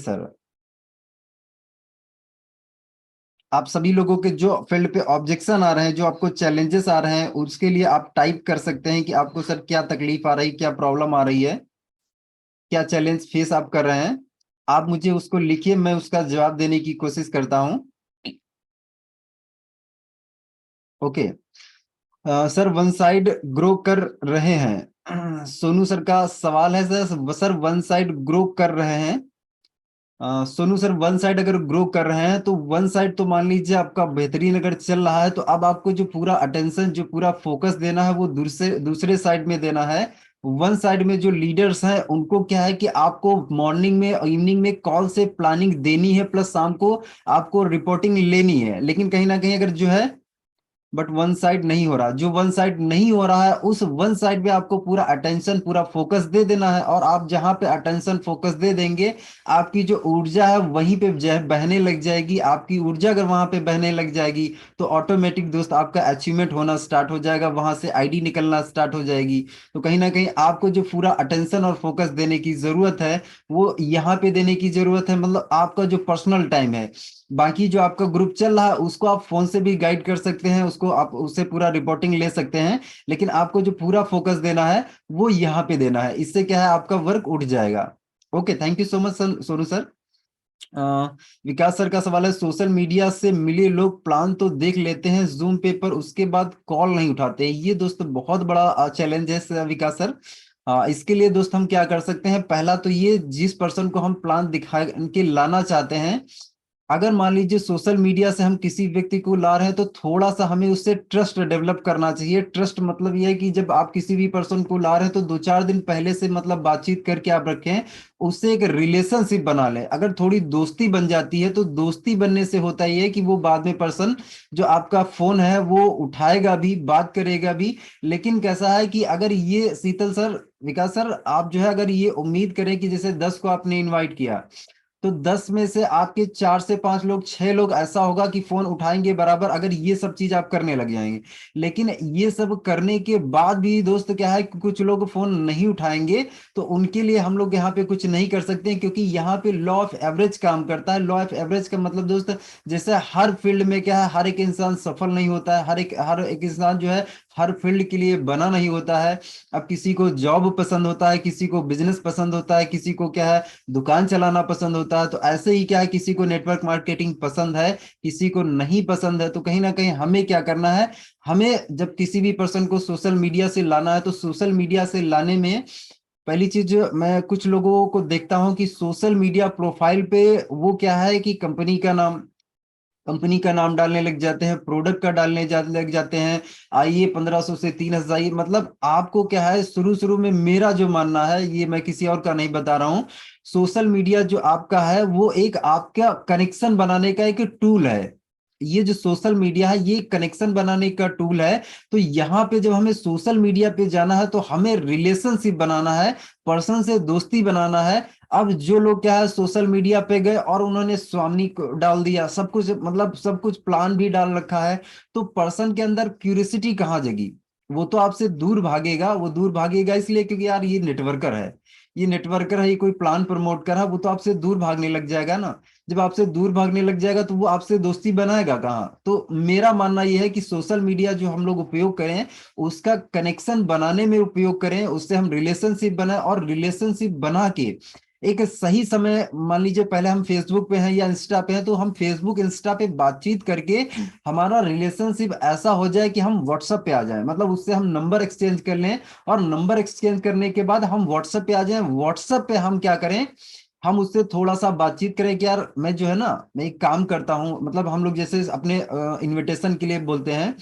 Sir, आप सभी लोगों के जो फील्ड पे ऑब्जेक्शन आ रहे हैं, जो आपको चैलेंजेस आ रहे हैं, उसके लिए आप टाइप कर सकते हैं कि आपको सर क्या तकलीफ आ रही, क्या प्रॉब्लम आ रही है, क्या चैलेंज फेस आप कर रहे हैं। आप मुझे उसको लिखिए, मैं उसका जवाब देने की कोशिश करता हूं। Okay. Sir one side grow कर रहे हैं। सोनू सर का सवाल है सर वन साइड ग्रो कर रहे हैं। सोनू सर वन साइड अगर ग्रो कर रहे हैं तो वन साइड तो मान लीजिए आपका बेहतरीन अगर चल रहा है, तो अब आपको जो पूरा अटेंशन, जो पूरा फोकस देना है वो दूसरे साइड में देना है। वन साइड में जो लीडर्स हैं उनको क्या है कि आपको मॉर्निंग में और इवनिंग में कॉल से प्लानिंग देनी है, प्लस शाम को आपको रिपोर्टिंग लेनी है। लेकिन कहीं ना कहीं अगर जो है, बट वन साइड नहीं हो रहा, जो वन साइड नहीं हो रहा है उस वन साइड पे आपको पूरा अटेंशन, पूरा फोकस दे देना है। और आप जहां पे अटेंशन फोकस दे देंगे, आपकी जो ऊर्जा है वहीं पे बहने लग जाएगी। आपकी ऊर्जा अगर वहां पे बहने लग जाएगी तो ऑटोमेटिक दोस्त आपका अचीवमेंट होना स्टार्ट हो जाएगा, वहां से आईडी निकलना स्टार्ट हो जाएगी। तो कहीं ना कहीं आपको जो पूरा अटेंशन और फोकस देने की जरूरत है वो यहाँ पे देने की जरूरत है। मतलब आपका जो पर्सनल टाइम है, बाकी जो आपका ग्रुप चल रहा है उसको आप फोन से भी गाइड कर सकते हैं, उसको आप उससे पूरा रिपोर्टिंग ले सकते हैं। लेकिन आपको जो पूरा फोकस देना है वो यहाँ पे देना है। इससे क्या है, आपका वर्क उठ जाएगा। Okay, thank you so much sir, Sonu sir. Vikas sir का सवाल है, सोशल मीडिया से मिले लोग प्लान तो देख लेते हैं जूम पे, पर उसके बाद कॉल नहीं उठाते। ये दोस्त बहुत बड़ा चैलेंज है विकास सर। इसके लिए दोस्त हम क्या कर सकते हैं, पहला तो ये, जिस पर्सन को हम प्लान दिखा के लाना चाहते हैं, अगर मान लीजिए सोशल मीडिया से हम किसी व्यक्ति को ला रहे हैं तो थोड़ा सा हमें उससे ट्रस्ट डेवलप करना चाहिए। ट्रस्ट मतलब ये है कि जब आप किसी भी पर्सन को ला रहे हैं तो 2-4 दिन पहले से मतलब बातचीत करके आप रखें, उससे एक रिलेशनशिप बना लें। अगर थोड़ी दोस्ती बन जाती है तो दोस्ती बनने से होता ही है कि वो बाद में पर्सन जो आपका फोन है वो उठाएगा भी, बात करेगा भी। लेकिन कैसा है कि अगर ये शीतल सर, विकास सर, आप जो है अगर ये उम्मीद करें कि जैसे 10 को आपने इनवाइट किया तो 10 में से आपके 4 से 5 लोग, 6 लोग ऐसा होगा कि फोन उठाएंगे बराबर, अगर ये सब चीज आप करने लग जाएंगे। लेकिन ये सब करने के बाद भी दोस्त क्या है कि कुछ लोग फोन नहीं उठाएंगे, तो उनके लिए हम लोग यहाँ पे कुछ नहीं कर सकते हैं, क्योंकि यहाँ पे लॉ ऑफ एवरेज काम करता है। लॉ ऑफ एवरेज का मतलब दोस्त, जैसे हर फील्ड में क्या है, हर एक इंसान सफल नहीं होता है, हर एक इंसान जो है हर फील्ड के लिए बना नहीं होता है। अब किसी को जॉब पसंद होता है, किसी को बिजनेस पसंद होता है, किसी को क्या है दुकान चलाना पसंद होता है। तो ऐसे ही क्या है, किसी को नेटवर्क मार्केटिंग पसंद है, किसी को नहीं पसंद है। तो कहीं ना कहीं हमें क्या करना है, हमें जब किसी भी पर्सन को सोशल मीडिया से लाना है तो सोशल मीडिया से लाने में पहली चीज, मैं कुछ लोगों को देखता हूं कि सोशल मीडिया प्रोफाइल पे वो क्या है कि कंपनी का नाम डालने लग जाते हैं, प्रोडक्ट का लग जाते हैं। आइए 1500 से 3000, मतलब आपको क्या है, शुरू शुरू में मेरा जो मानना है, ये मैं किसी और का नहीं बता रहा हूँ, सोशल मीडिया जो आपका है वो एक आपका कनेक्शन बनाने का एक टूल है। ये जो सोशल मीडिया है ये कनेक्शन बनाने का टूल है। तो यहाँ पे जब हमें सोशल मीडिया पे जाना है तो हमें रिलेशनशिप बनाना है, पर्सन से दोस्ती बनाना है। अब जो लोग क्या है सोशल मीडिया पे गए और उन्होंने स्वामी को डाल दिया, सब कुछ मतलब सब कुछ प्लान भी डाल रखा है, तो पर्सन के अंदर क्यूरियोसिटी कहाँ जगी? वो तो आपसे दूर भागेगा। वो दूर भागेगा इसलिए क्योंकि यार ये नेटवर्कर है, ये नेटवर्कर है, ये कोई प्लान प्रमोट कर रहा है, वो तो आपसे दूर भागने लग जाएगा ना। जब आपसे दूर भागने लग जाएगा तो वो आपसे दोस्ती बनाएगा कहाँ? तो मेरा मानना यह है कि सोशल मीडिया जो हम लोग उपयोग करें उसका कनेक्शन बनाने में उपयोग करें, उससे हम रिलेशनशिप बनाए, और रिलेशनशिप बना के एक सही समय, मान लीजिए पहले हम फेसबुक पे हैं या इंस्टा पे हैं, तो हम फेसबुक इंस्टा पे बातचीत करके हमारा रिलेशनशिप ऐसा हो जाए कि हम व्हाट्सएप पे आ जाए, मतलब उससे हम नंबर एक्सचेंज कर लें। और नंबर एक्सचेंज करने के बाद हम व्हाट्सएप पे आ जाएं। व्हाट्सएप पे हम क्या करें, हम उससे थोड़ा सा बातचीत करें कि यार मैं जो है ना, मैं एक काम करता हूँ, मतलब हम लोग जैसे अपने इनविटेशन के लिए बोलते हैं,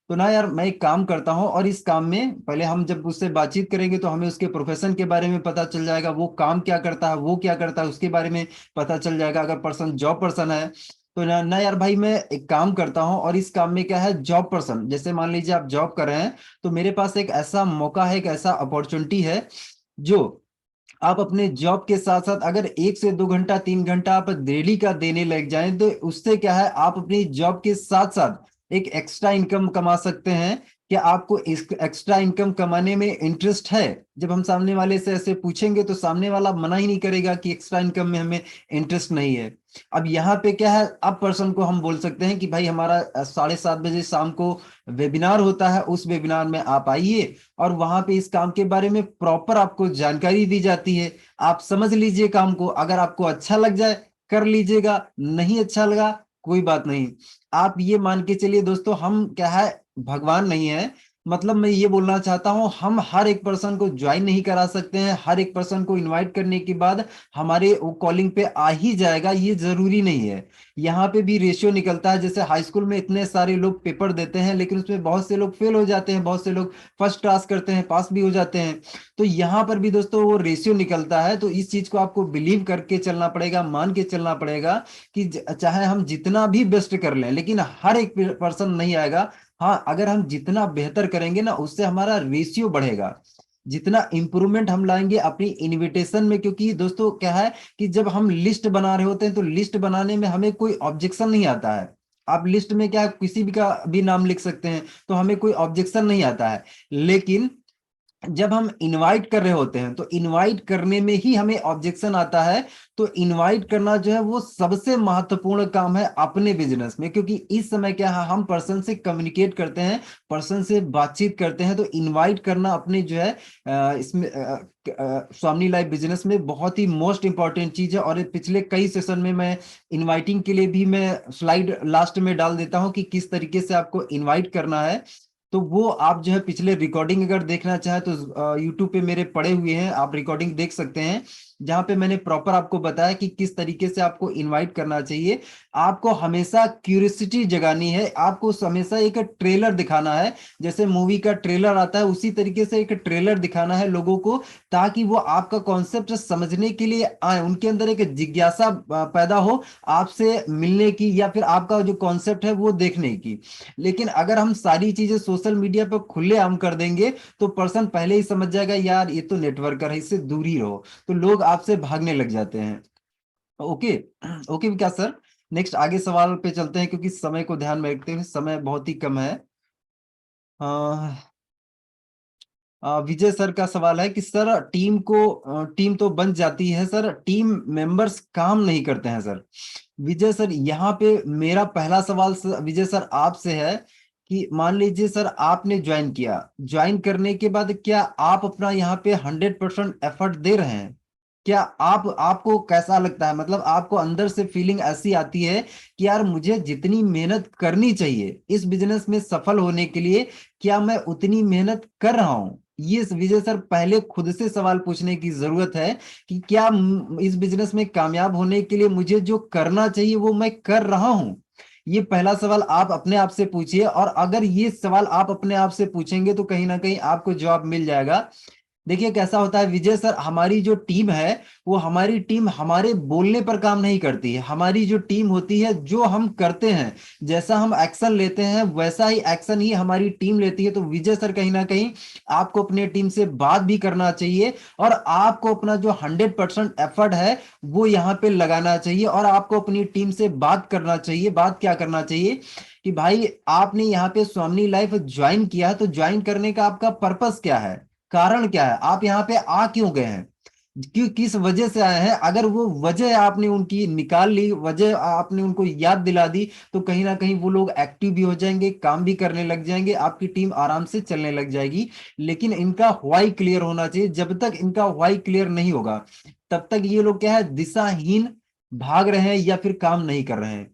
तो ना यार मैं एक काम करता हूँ, और इस काम में पहले हम जब उससे बातचीत करेंगे तो हमें उसके प्रोफेशन के बारे में पता चल जाएगा, वो काम क्या करता है, वो क्या करता है, उसके बारे में पता चल जाएगा। अगर पर्सन जॉब पर्सन है तो ना यार भाई मैं एक काम करता हूँ, और इस काम में क्या है, जॉब पर्सन, जैसे मान लीजिए आप जॉब कर रहे हैं, तो मेरे पास एक ऐसा मौका है, एक ऐसा अपॉर्चुनिटी है, जो आप अपने जॉब के साथ साथ अगर 1 से 2 घंटा 3 घंटा आप डेली का देने लग जाएं, तो उससे क्या है, आप अपनी जॉब के साथ साथ एक एक्स्ट्रा इनकम कमा सकते हैं। क्या आपको एक्स्ट्रा इनकम कमाने में इंटरेस्ट है? जब हम सामने वाले से ऐसे पूछेंगे तो सामने वाला मना ही नहीं करेगा कि एक्स्ट्रा इनकम में हमें इंटरेस्ट नहीं है। अब यहाँ पे क्या है, अब पर्सन को हम बोल सकते हैं कि भाई हमारा 7:30 बजे शाम को वेबिनार होता है, उस वेबिनार में आप आइए और वहां पे इस काम के बारे में प्रॉपर आपको जानकारी दी जाती है। आप समझ लीजिए काम को, अगर आपको अच्छा लग जाए कर लीजिएगा, नहीं अच्छा लगा कोई बात नहीं। आप ये मान के चलिए दोस्तों, हम क्या है, भगवान नहीं है। मतलब मैं ये बोलना चाहता हूं, हम हर एक पर्सन को ज्वाइन नहीं करा सकते हैं, हर एक पर्सन को इनवाइट करने के बाद हमारे वो कॉलिंग पे आ ही जाएगा, ये जरूरी नहीं है। यहाँ पे भी रेशियो निकलता है, जैसे हाई स्कूल में इतने सारे लोग पेपर देते हैं लेकिन उसमें बहुत से लोग फेल हो जाते हैं, बहुत से लोग फर्स्ट क्लास करते हैं, पास भी हो जाते हैं। तो यहाँ पर भी दोस्तों वो रेशियो निकलता है, तो इस चीज को आपको बिलीव करके चलना पड़ेगा, मान के चलना पड़ेगा कि चाहे हम जितना भी बेस्ट कर लें लेकिन हर एक पर्सन नहीं आएगा। हाँ, अगर हम जितना बेहतर करेंगे ना, उससे हमारा रेशियो बढ़ेगा, जितना इंप्रूवमेंट हम लाएंगे अपनी इनविटेशन में। क्योंकि दोस्तों क्या है कि जब हम लिस्ट बना रहे होते हैं तो लिस्ट बनाने में हमें कोई ऑब्जेक्शन नहीं आता है। आप लिस्ट में क्या किसी भी का भी नाम लिख सकते हैं, तो हमें कोई ऑब्जेक्शन नहीं आता है। लेकिन जब हम इनवाइट कर रहे होते हैं तो इनवाइट करने में ही हमें ऑब्जेक्शन आता है। तो इनवाइट करना जो है वो सबसे महत्वपूर्ण काम है अपने बिजनेस में, क्योंकि इस समय क्या है, हम पर्सन से कम्युनिकेट करते हैं, पर्सन से बातचीत करते हैं। तो इनवाइट करना अपने जो है इसमें स्वामी लाइफ बिजनेस में बहुत ही मोस्ट इंपॉर्टेंट चीज है। और ये पिछले कई सेशन में मैं इनवाइटिंग के लिए भी मैं स्लाइड लास्ट में डाल देता हूं कि किस तरीके से आपको इनवाइट करना है। तो वो आप जो है पिछले रिकॉर्डिंग अगर देखना चाहे तो यूट्यूब पे मेरे पड़े हुए हैं, आप रिकॉर्डिंग देख सकते हैं, जहां पे मैंने प्रॉपर आपको बताया कि किस तरीके से आपको इनवाइट करना चाहिए। आपको हमेशा क्यूरियोसिटी जगानी है, आपको हमेशा एक ट्रेलर दिखाना है, जैसे मूवी का ट्रेलर आता है उसी तरीके से एक ट्रेलर दिखाना है लोगों को, ताकि वो आपका कॉन्सेप्ट समझने के लिए आए, उनके अंदर एक जिज्ञासा पैदा हो आपसे मिलने की या फिर आपका जो कॉन्सेप्ट है वो देखने की। लेकिन अगर हम सारी चीजें सोशल मीडिया पर खुलेआम कर देंगे तो पर्सन पहले ही समझ जाएगा यार ये तो नेटवर्कर है, इससे दूर ही रहो, तो लोग आपसे भागने लग जाते हैं। ओके। ओके विकास सर, नेक्स्ट आगे सवाल पे चलते हैं क्योंकि समय को ध्यान में रखते हुए, समय बहुत ही कम है। विजय सर का सवाल है कि सर टीम तो बन जाती है सर, टीम मेंबर्स काम नहीं करते हैं सर। विजय सर, यहाँ पे मेरा पहला सवाल विजय सर आपसे है कि मान लीजिए सर आपने ज्वाइन किया, ज्वाइन करने के बाद क्या आप अपना यहाँ पे 100% एफर्ट दे रहे हैं? क्या आपको कैसा लगता है, मतलब आपको अंदर से फीलिंग ऐसी आती है कि यार मुझे जितनी मेहनत करनी चाहिए इस बिजनेस में सफल होने के लिए, क्या मैं उतनी मेहनत कर रहा हूं? ये विजय सर पहले खुद से सवाल पूछने की जरूरत है कि क्या इस बिजनेस में कामयाब होने के लिए मुझे जो करना चाहिए वो मैं कर रहा हूं? ये पहला सवाल आप अपने आप से पूछिए, और अगर ये सवाल आप अपने आप से पूछेंगे तो कहीं ना कहीं आपको जवाब मिल जाएगा। देखिए कैसा होता है विजय सर, हमारी जो टीम है वो हमारी टीम हमारे बोलने पर काम नहीं करती है। हमारी जो टीम होती है, जो हम करते हैं, जैसा हम एक्शन लेते हैं वैसा ही एक्शन ही हमारी टीम लेती है। तो विजय सर कहीं ना कहीं आपको अपने टीम से बात भी करना चाहिए, और आपको अपना जो 100% एफर्ट है वो यहाँ पे लगाना चाहिए, और आपको अपनी टीम से बात करना चाहिए। बात क्या करना चाहिए कि भाई आपने यहाँ पे स्वामी लाइफ ज्वाइन किया है, तो ज्वाइन करने का आपका पर्पस क्या है, कारण क्या है, आप यहाँ पे आ क्यों गए हैं, क्यों किस वजह से आए हैं? अगर वो वजह आपने उनकी निकाल ली, वजह आपने उनको याद दिला दी, तो कहीं ना कहीं वो लोग एक्टिव भी हो जाएंगे, काम भी करने लग जाएंगे, आपकी टीम आराम से चलने लग जाएगी। लेकिन इनका व्हाई क्लियर होना चाहिए, जब तक इनका व्हाई क्लियर नहीं होगा तब तक ये लोग क्या है, दिशाहीन भाग रहे हैं या फिर काम नहीं कर रहे हैं।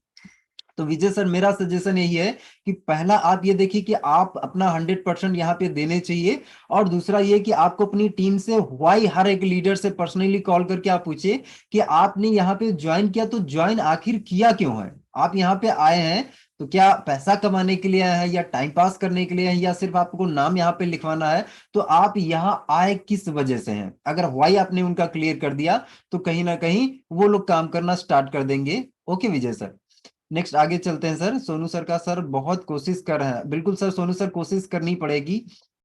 तो विजय सर मेरा सजेशन यही है कि पहला आप ये देखिए कि आप अपना 100% यहाँ पे देने चाहिए, और दूसरा ये कि आपको अपनी टीम से व्हाई, हर एक लीडर से पर्सनली कॉल करके आप पूछिए कि आपने यहाँ पे ज्वाइन किया तो ज्वाइन आखिर किया क्यों है? आप यहाँ पे आए हैं तो क्या पैसा कमाने के लिए आए हैं, या टाइम पास करने के लिए हैं, या सिर्फ आपको नाम यहाँ पे लिखवाना है? तो आप यहाँ आए किस वजह से हैं? अगर व्हाई आपने उनका क्लियर कर दिया तो कहीं ना कहीं वो लोग काम करना स्टार्ट कर देंगे। ओके विजय सर, नेक्स्ट आगे चलते हैं सर। सोनू सर का सर बहुत कोशिश कर रहे हैं, बिल्कुल सर सोनू सर कोशिश करनी पड़ेगी,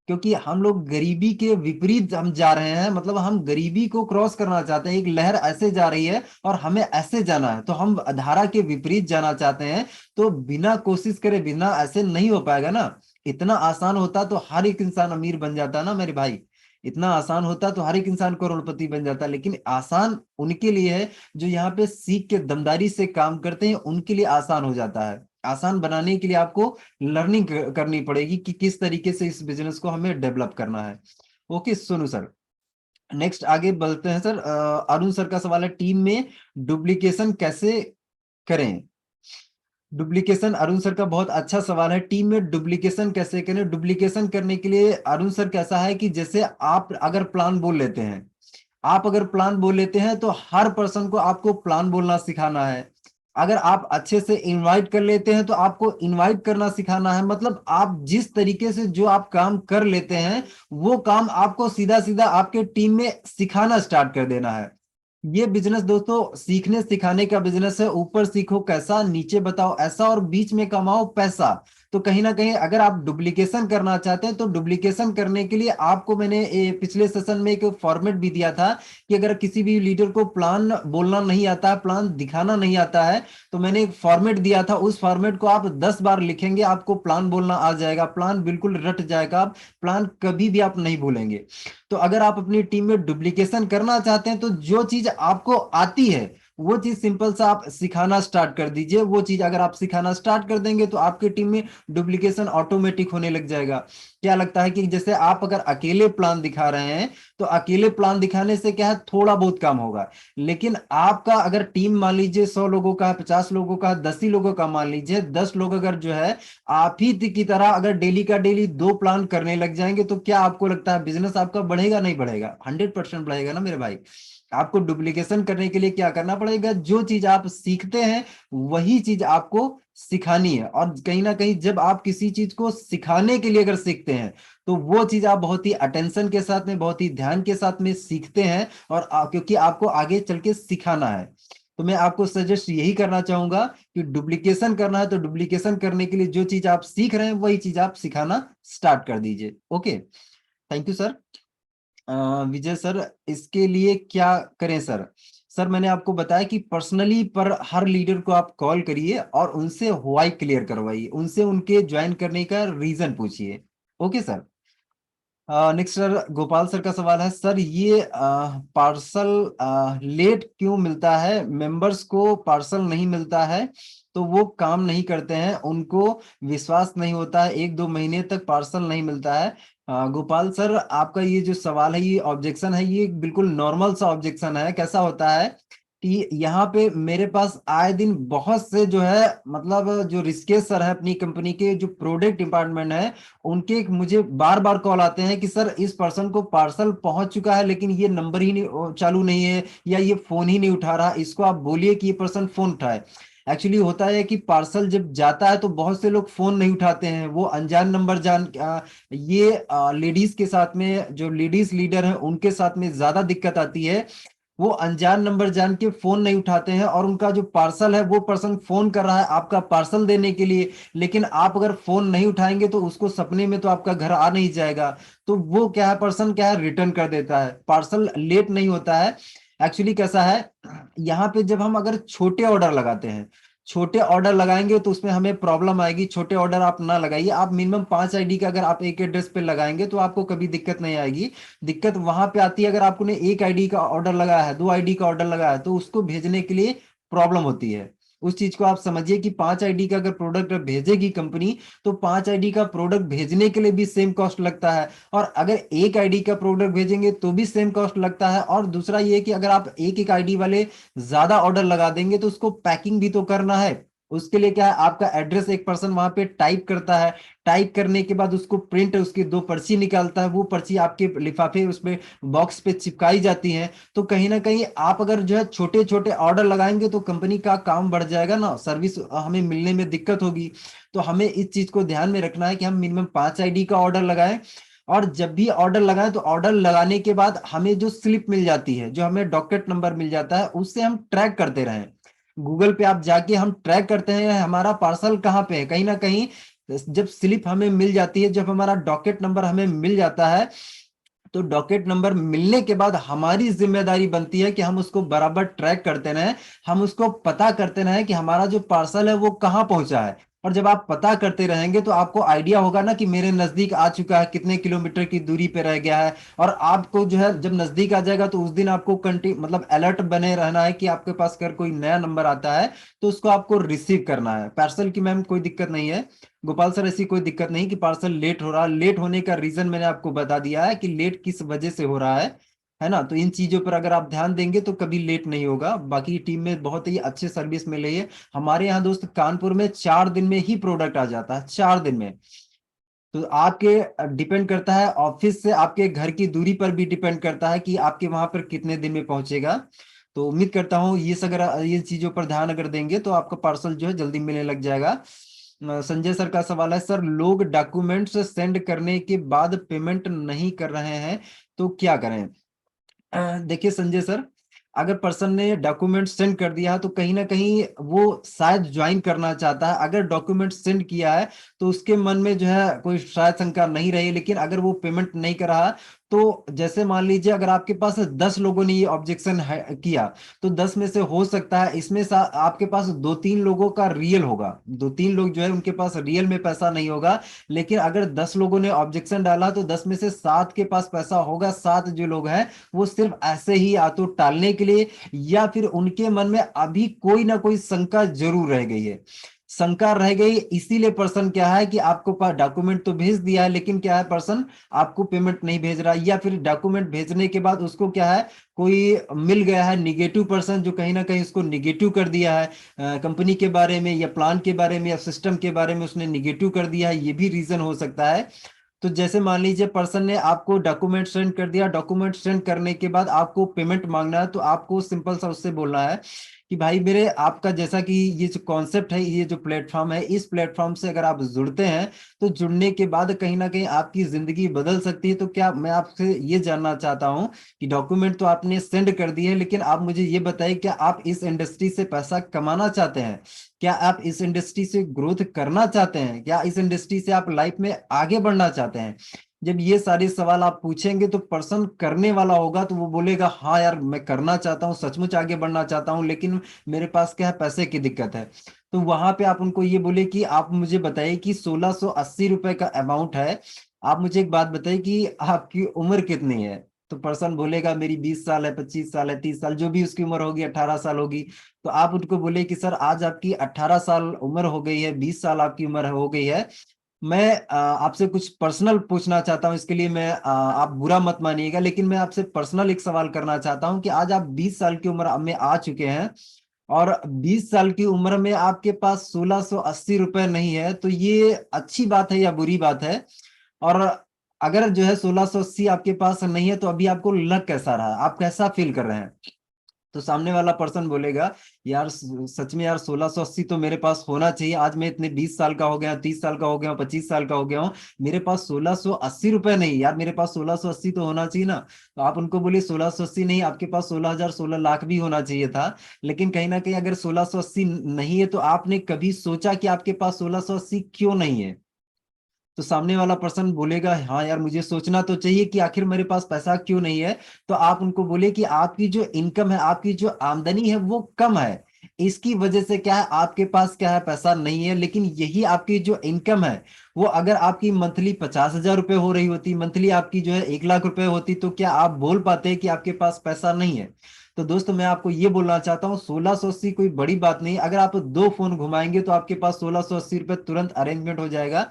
क्योंकि हम लोग गरीबी के विपरीत हम जा रहे हैं, मतलब हम गरीबी को क्रॉस करना चाहते हैं। एक लहर ऐसे जा रही है और हमें ऐसे जाना है, तो हम धारा के विपरीत जाना चाहते हैं। तो बिना कोशिश करे बिना ऐसे नहीं हो पाएगा ना। इतना आसान होता तो हर एक इंसान अमीर बन जाता ना मेरे भाई, इतना आसान होता तो हर एक इंसान करोड़पति बन जाता। लेकिन आसान उनके लिए है जो यहाँ पे सीख के दमदारी से काम करते हैं, उनके लिए आसान हो जाता है। आसान बनाने के लिए आपको लर्निंग करनी पड़ेगी कि किस तरीके से इस बिजनेस को हमें डेवलप करना है। ओके सोनू सर, नेक्स्ट आगे बढ़ते हैं सर। अरुण सर का सवाल है, टीम में डुप्लीकेशन कैसे करें। डुप्लीकेशन, अरुण सर का बहुत अच्छा सवाल है, टीम में डुप्लीकेशन कैसे करें। डुप्लीकेशन करने के लिए अरुण सर कैसा है कि जैसे आप अगर प्लान बोल लेते हैं, आप अगर प्लान बोल लेते हैं तो हर पर्सन को आपको प्लान बोलना सिखाना है। अगर आप अच्छे से इनवाइट कर लेते हैं तो आपको इनवाइट करना सिखाना है। मतलब आप जिस तरीके से जो आप काम कर लेते हैं वो काम आपको सीधा सीधा आपके टीम में सिखाना स्टार्ट कर देना है। ये बिजनेस दोस्तों सीखने सिखाने का बिजनेस है। ऊपर सीखो कैसा, नीचे बताओ ऐसा, और बीच में कमाओ पैसा। तो कहीं ना कहीं अगर आप डुप्लीकेशन करना चाहते हैं तो डुप्लीकेशन करने के लिए आपको मैंने पिछले सेशन में एक फॉर्मेट भी दिया था कि अगर किसी भी लीडर को प्लान बोलना नहीं आता है, प्लान दिखाना नहीं आता है, तो मैंने एक फॉर्मेट दिया था। उस फॉर्मेट को आप 10 बार लिखेंगे, आपको प्लान बोलना आ जाएगा, प्लान बिल्कुल रट जाएगा, आप प्लान कभी भी आप नहीं भूलेंगे। तो अगर आप अपनी टीम में डुप्लीकेशन करना चाहते हैं तो जो चीज आपको आती है वो चीज सिंपल सा आप सिखाना स्टार्ट कर दीजिए। वो चीज अगर आप सिखाना स्टार्ट कर देंगे तो आपकी टीम में डुप्लीकेशन ऑटोमेटिक होने लग जाएगा। क्या लगता है कि जैसे आप अगर अकेले प्लान दिखा रहे हैं तो अकेले प्लान दिखाने से क्या है, थोड़ा बहुत काम होगा। लेकिन आपका अगर टीम मान लीजिए 100 लोगों का है, 50 लोगों का, 10 ही लोगों का, मान लीजिए 10 लोग अगर जो है आप ही की तरह अगर डेली का डेली 2 प्लान करने लग जाएंगे तो क्या आपको लगता है बिजनेस आपका बढ़ेगा नहीं बढ़ेगा? 100% बढ़ेगा ना मेरे भाई। आपको डुप्लीकेशन करने के लिए क्या करना पड़ेगा, जो चीज आप सीखते हैं वही चीज आपको सिखानी है। और कहीं ना कहीं जब आप किसी चीज को सिखाने के लिए अगर सीखते हैं तो वो चीज आप बहुत ही अटेंशन के साथ में, बहुत ही ध्यान के साथ में सीखते हैं। और क्योंकि आपको आगे चल के सिखाना है, तो मैं आपको सजेस्ट यही करना चाहूंगा कि डुप्लीकेशन करना है तो डुप्लीकेशन करने के लिए जो चीज आप सीख रहे हैं वही चीज आप सिखाना स्टार्ट कर दीजिए। Okay, thank you sir. Vijay sir, इसके लिए क्या करें सर? सर मैंने आपको बताया कि पर्सनली पर हर लीडर को आप कॉल करिए और उनसे व्हाई क्लियर करवाइए, उनसे उनके ज्वाइन करने का रीजन पूछिए। Okay sir. Next sir, Gopal sir का सवाल है, सर ये पार्सल लेट क्यों मिलता है? मेंबर्स को पार्सल नहीं मिलता है तो वो काम नहीं करते हैं, उनको विश्वास नहीं होता है, 1-2 महीने तक पार्सल नहीं मिलता है। गोपाल सर, आपका ये जो सवाल है, ये ऑब्जेक्शन है, ये बिल्कुल नॉर्मल सा ऑब्जेक्शन है। कैसा होता है कि यहाँ पे मेरे पास आए दिन बहुत से जो है, मतलब जो ऋषिकेश सर है अपनी कंपनी के जो प्रोडक्ट डिपार्टमेंट है, उनके मुझे बार बार कॉल आते हैं कि सर इस पर्सन को पार्सल पहुंच चुका है लेकिन ये नंबर ही नहीं चालू नहीं है, या ये फोन ही नहीं उठा रहा, इसको आप बोलिए कि ये पर्सन फोन उठाए। एक्चुअली होता है कि पार्सल जब जाता है तो बहुत से लोग फोन नहीं उठाते हैं, वो अनजान नंबर ये लेडीज के साथ में, जो लेडीज लीडर हैं उनके साथ में ज्यादा दिक्कत आती है। वो अनजान नंबर जान के फोन नहीं उठाते हैं और उनका जो पार्सल है, वो पर्सन फोन कर रहा है आपका पार्सल देने के लिए, लेकिन आप अगर फोन नहीं उठाएंगे तो उसको सपने में तो आपका घर आ नहीं जाएगा। तो वो क्या है, पर्सन क्या है, रिटर्न कर देता है, पार्सल लेट नहीं होता है। एक्चुअली कैसा है, यहाँ पे जब हम अगर छोटे ऑर्डर लगाते हैं, छोटे ऑर्डर लगाएंगे तो उसमें हमें प्रॉब्लम आएगी। छोटे ऑर्डर आप ना लगाइए, आप मिनिमम 5 आईडी का अगर आप एक एड्रेस पे लगाएंगे तो आपको कभी दिक्कत नहीं आएगी। दिक्कत वहां पे आती है अगर आपने एक आईडी का ऑर्डर लगाया है, 2 आईडी का ऑर्डर लगाया है, तो उसको भेजने के लिए प्रॉब्लम होती है। उस चीज को आप समझिए कि 5 आईडी का अगर प्रोडक्ट भेजेगी कंपनी तो 5 आईडी का प्रोडक्ट भेजने के लिए भी सेम कॉस्ट लगता है, और अगर एक आईडी का प्रोडक्ट भेजेंगे तो भी सेम कॉस्ट लगता है। और दूसरा ये कि अगर आप एक एक आईडी वाले ज्यादा ऑर्डर लगा देंगे तो उसको पैकिंग भी तो करना है। उसके लिए क्या है, आपका एड्रेस एक पर्सन वहां पे टाइप करता है, टाइप करने के बाद उसको प्रिंट, उसकी 2 पर्ची निकालता है, वो पर्ची आपके लिफाफे उसमें बॉक्स पे चिपकाई जाती है। तो कहीं ना कहीं आप अगर जो है छोटे छोटे ऑर्डर लगाएंगे तो कंपनी का काम बढ़ जाएगा ना, सर्विस हमें मिलने में दिक्कत होगी। तो हमें इस चीज को ध्यान में रखना है कि हम मिनिमम 5 आईडी का ऑर्डर लगाएं। और जब भी ऑर्डर लगाएं तो ऑर्डर लगाने के बाद हमें जो स्लिप मिल जाती है, जो हमें डॉकेट नंबर मिल जाता है, उससे हम ट्रैक करते रहें। गूगल पे आप जाके हम ट्रैक करते हैं हमारा पार्सल कहाँ पे है। कहीं ना कहीं जब स्लिप हमें मिल जाती है, जब हमारा डॉकेट नंबर हमें मिल जाता है, तो डॉकेट नंबर मिलने के बाद हमारी जिम्मेदारी बनती है कि हम उसको बराबर ट्रैक करते रहें, हम उसको पता करते रहें कि हमारा जो पार्सल है वो कहाँ पहुंचा है। और जब आप पता करते रहेंगे तो आपको आइडिया होगा ना कि मेरे नजदीक आ चुका है, कितने किलोमीटर की दूरी पे रह गया है। और आपको जो है जब नजदीक आ जाएगा तो उस दिन आपको मतलब अलर्ट बने रहना है कि आपके पास अगर कोई नया नंबर आता है तो उसको आपको रिसीव करना है। पार्सल की मैम कोई दिक्कत नहीं है, गोपाल सर, ऐसी कोई दिक्कत नहीं कि पार्सल लेट हो रहा है। लेट होने का रीजन मैंने आपको बता दिया है कि लेट किस वजह से हो रहा है ना। तो इन चीजों पर अगर आप ध्यान देंगे तो कभी लेट नहीं होगा। बाकी टीम में बहुत ही अच्छी सर्विस मिल रही है हमारे यहाँ दोस्त। कानपुर में 4 दिन में ही प्रोडक्ट आ जाता है, 4 दिन में। तो आपके डिपेंड करता है ऑफिस से आपके घर की दूरी पर भी डिपेंड करता है कि आपके वहां पर कितने दिन में पहुंचेगा। तो उम्मीद करता हूँ ये चीजों पर ध्यान अगर देंगे तो आपका पार्सल जो है जल्दी मिलने लग जाएगा। संजय सर का सवाल है, सर लोग डॉक्यूमेंट्स सेंड करने के बाद पेमेंट नहीं कर रहे हैं तो क्या करें? देखिए संजय सर, अगर पर्सन ने डॉक्यूमेंट सेंड कर दिया है तो कहीं ना कहीं वो शायद ज्वाइन करना चाहता है। अगर डॉक्यूमेंट सेंड किया है तो उसके मन में जो है कोई शायद शंका नहीं रही। लेकिन अगर वो पेमेंट नहीं कर रहा तो जैसे मान लीजिए अगर आपके पास 10 लोगों ने ये ऑब्जेक्शन किया तो 10 में से हो सकता है इसमें आपके पास 2-3 लोगों का रियल होगा। 2-3 लोग जो है उनके पास रियल में पैसा नहीं होगा। लेकिन अगर 10 लोगों ने ऑब्जेक्शन डाला तो 10 में से 7 के पास पैसा होगा। 7 जो लोग हैं वो सिर्फ ऐसे ही या तो टालने के लिए या फिर उनके मन में अभी कोई ना कोई शंका जरूर रह गई है। शंका रह गई इसीलिए पर्सन क्या है कि आपको पास डॉक्यूमेंट तो भेज दिया है लेकिन क्या है पर्सन आपको पेमेंट नहीं भेज रहा, या फिर डॉक्यूमेंट भेजने के बाद उसको क्या है कोई मिल गया है निगेटिव पर्सन जो कहीं ना कहीं उसको निगेटिव कर दिया है। कंपनी के बारे में या प्लान के बारे में या सिस्टम के बारे में उसने निगेटिव कर दिया है, ये भी रीजन हो सकता है। तो जैसे मान लीजिए पर्सन ने आपको डॉक्यूमेंट सेंड कर दिया, डॉक्यूमेंट सेंड करने के बाद आपको पेमेंट मांगना है तो आपको सिंपल सा उससे बोलना है कि भाई मेरे आपका जैसा कि ये जो कॉन्सेप्ट है, ये जो प्लेटफॉर्म है, इस प्लेटफॉर्म से अगर आप जुड़ते हैं तो जुड़ने के बाद कहीं ना कहीं आपकी जिंदगी बदल सकती है। तो क्या मैं आपसे ये जानना चाहता हूँ कि डॉक्यूमेंट तो आपने सेंड कर दिए लेकिन आप मुझे ये बताइए क्या आप इस इंडस्ट्री से पैसा कमाना चाहते हैं? क्या आप इस इंडस्ट्री से ग्रोथ करना चाहते हैं? क्या इस इंडस्ट्री से आप लाइफ में आगे बढ़ना चाहते हैं? जब ये सारे सवाल आप पूछेंगे तो पर्सन करने वाला होगा तो वो बोलेगा हाँ यार मैं करना चाहता हूँ, सचमुच आगे बढ़ना चाहता हूँ, लेकिन मेरे पास क्या है, पैसे की दिक्कत है। तो वहां पे आप उनको ये बोले कि आप मुझे बताइए कि 1680 रुपए का अमाउंट है। आप मुझे एक बात बताइए कि आपकी उम्र कितनी है? तो पर्सन बोलेगा मेरी 20 साल है, 25 साल है, 30 साल, जो भी उसकी उम्र होगी, 18 साल होगी। तो आप उनको बोले कि सर आज आपकी 18 साल उम्र हो गई है, 20 साल आपकी उम्र हो गई है। मैं आपसे कुछ पर्सनल पूछना चाहता हूं, इसके लिए आप बुरा मत मानिएगा, लेकिन मैं आपसे पर्सनल एक सवाल करना चाहता हूं कि आज आप 20 साल की उम्र में आ चुके हैं और 20 साल की उम्र में आपके पास 1680 रुपए नहीं है, तो ये अच्छी बात है या बुरी बात है? और अगर जो है 1680 आपके पास नहीं है तो अभी आपको लग कैसा रहा, आप कैसा फील कर रहे हैं? तो सामने वाला पर्सन बोलेगा यार सच में यार 1680 तो मेरे पास होना चाहिए। आज मैं इतने 20 साल का हो गया, 30 साल का हो गया, 25 साल का हो गया हूँ, मेरे पास 1680 रुपए नहीं यार, मेरे पास 1680 तो होना चाहिए ना। तो आप उनको बोलिए 1680 नहीं, आपके पास 16,000 16 लाख भी होना चाहिए था। लेकिन कहीं ना कहीं अगर 1680 नहीं है तो आपने कभी सोचा कि आपके पास 1680 क्यों नहीं है? तो सामने वाला पर्सन बोलेगा हाँ यार मुझे सोचना तो चाहिए कि आखिर मेरे पास पैसा क्यों नहीं है। तो आप उनको बोले कि आपकी जो इनकम है, आपकी जो आमदनी है वो कम है, इसकी वजह से क्या है आपके पास क्या है पैसा नहीं है। लेकिन यही आपकी जो इनकम है वो अगर आपकी मंथली 50,000 रुपए हो रही होती, मंथली आपकी जो है 1 लाख रुपए होती, तो क्या आप बोल पाते कि आपके पास पैसा नहीं है? तो दोस्तों मैं आपको ये बोलना चाहता हूँ 1680 कोई बड़ी बात नहीं। अगर आप 2 फोन घुमाएंगे तो आपके पास 1680 रुपए तुरंत अरेंजमेंट हो जाएगा।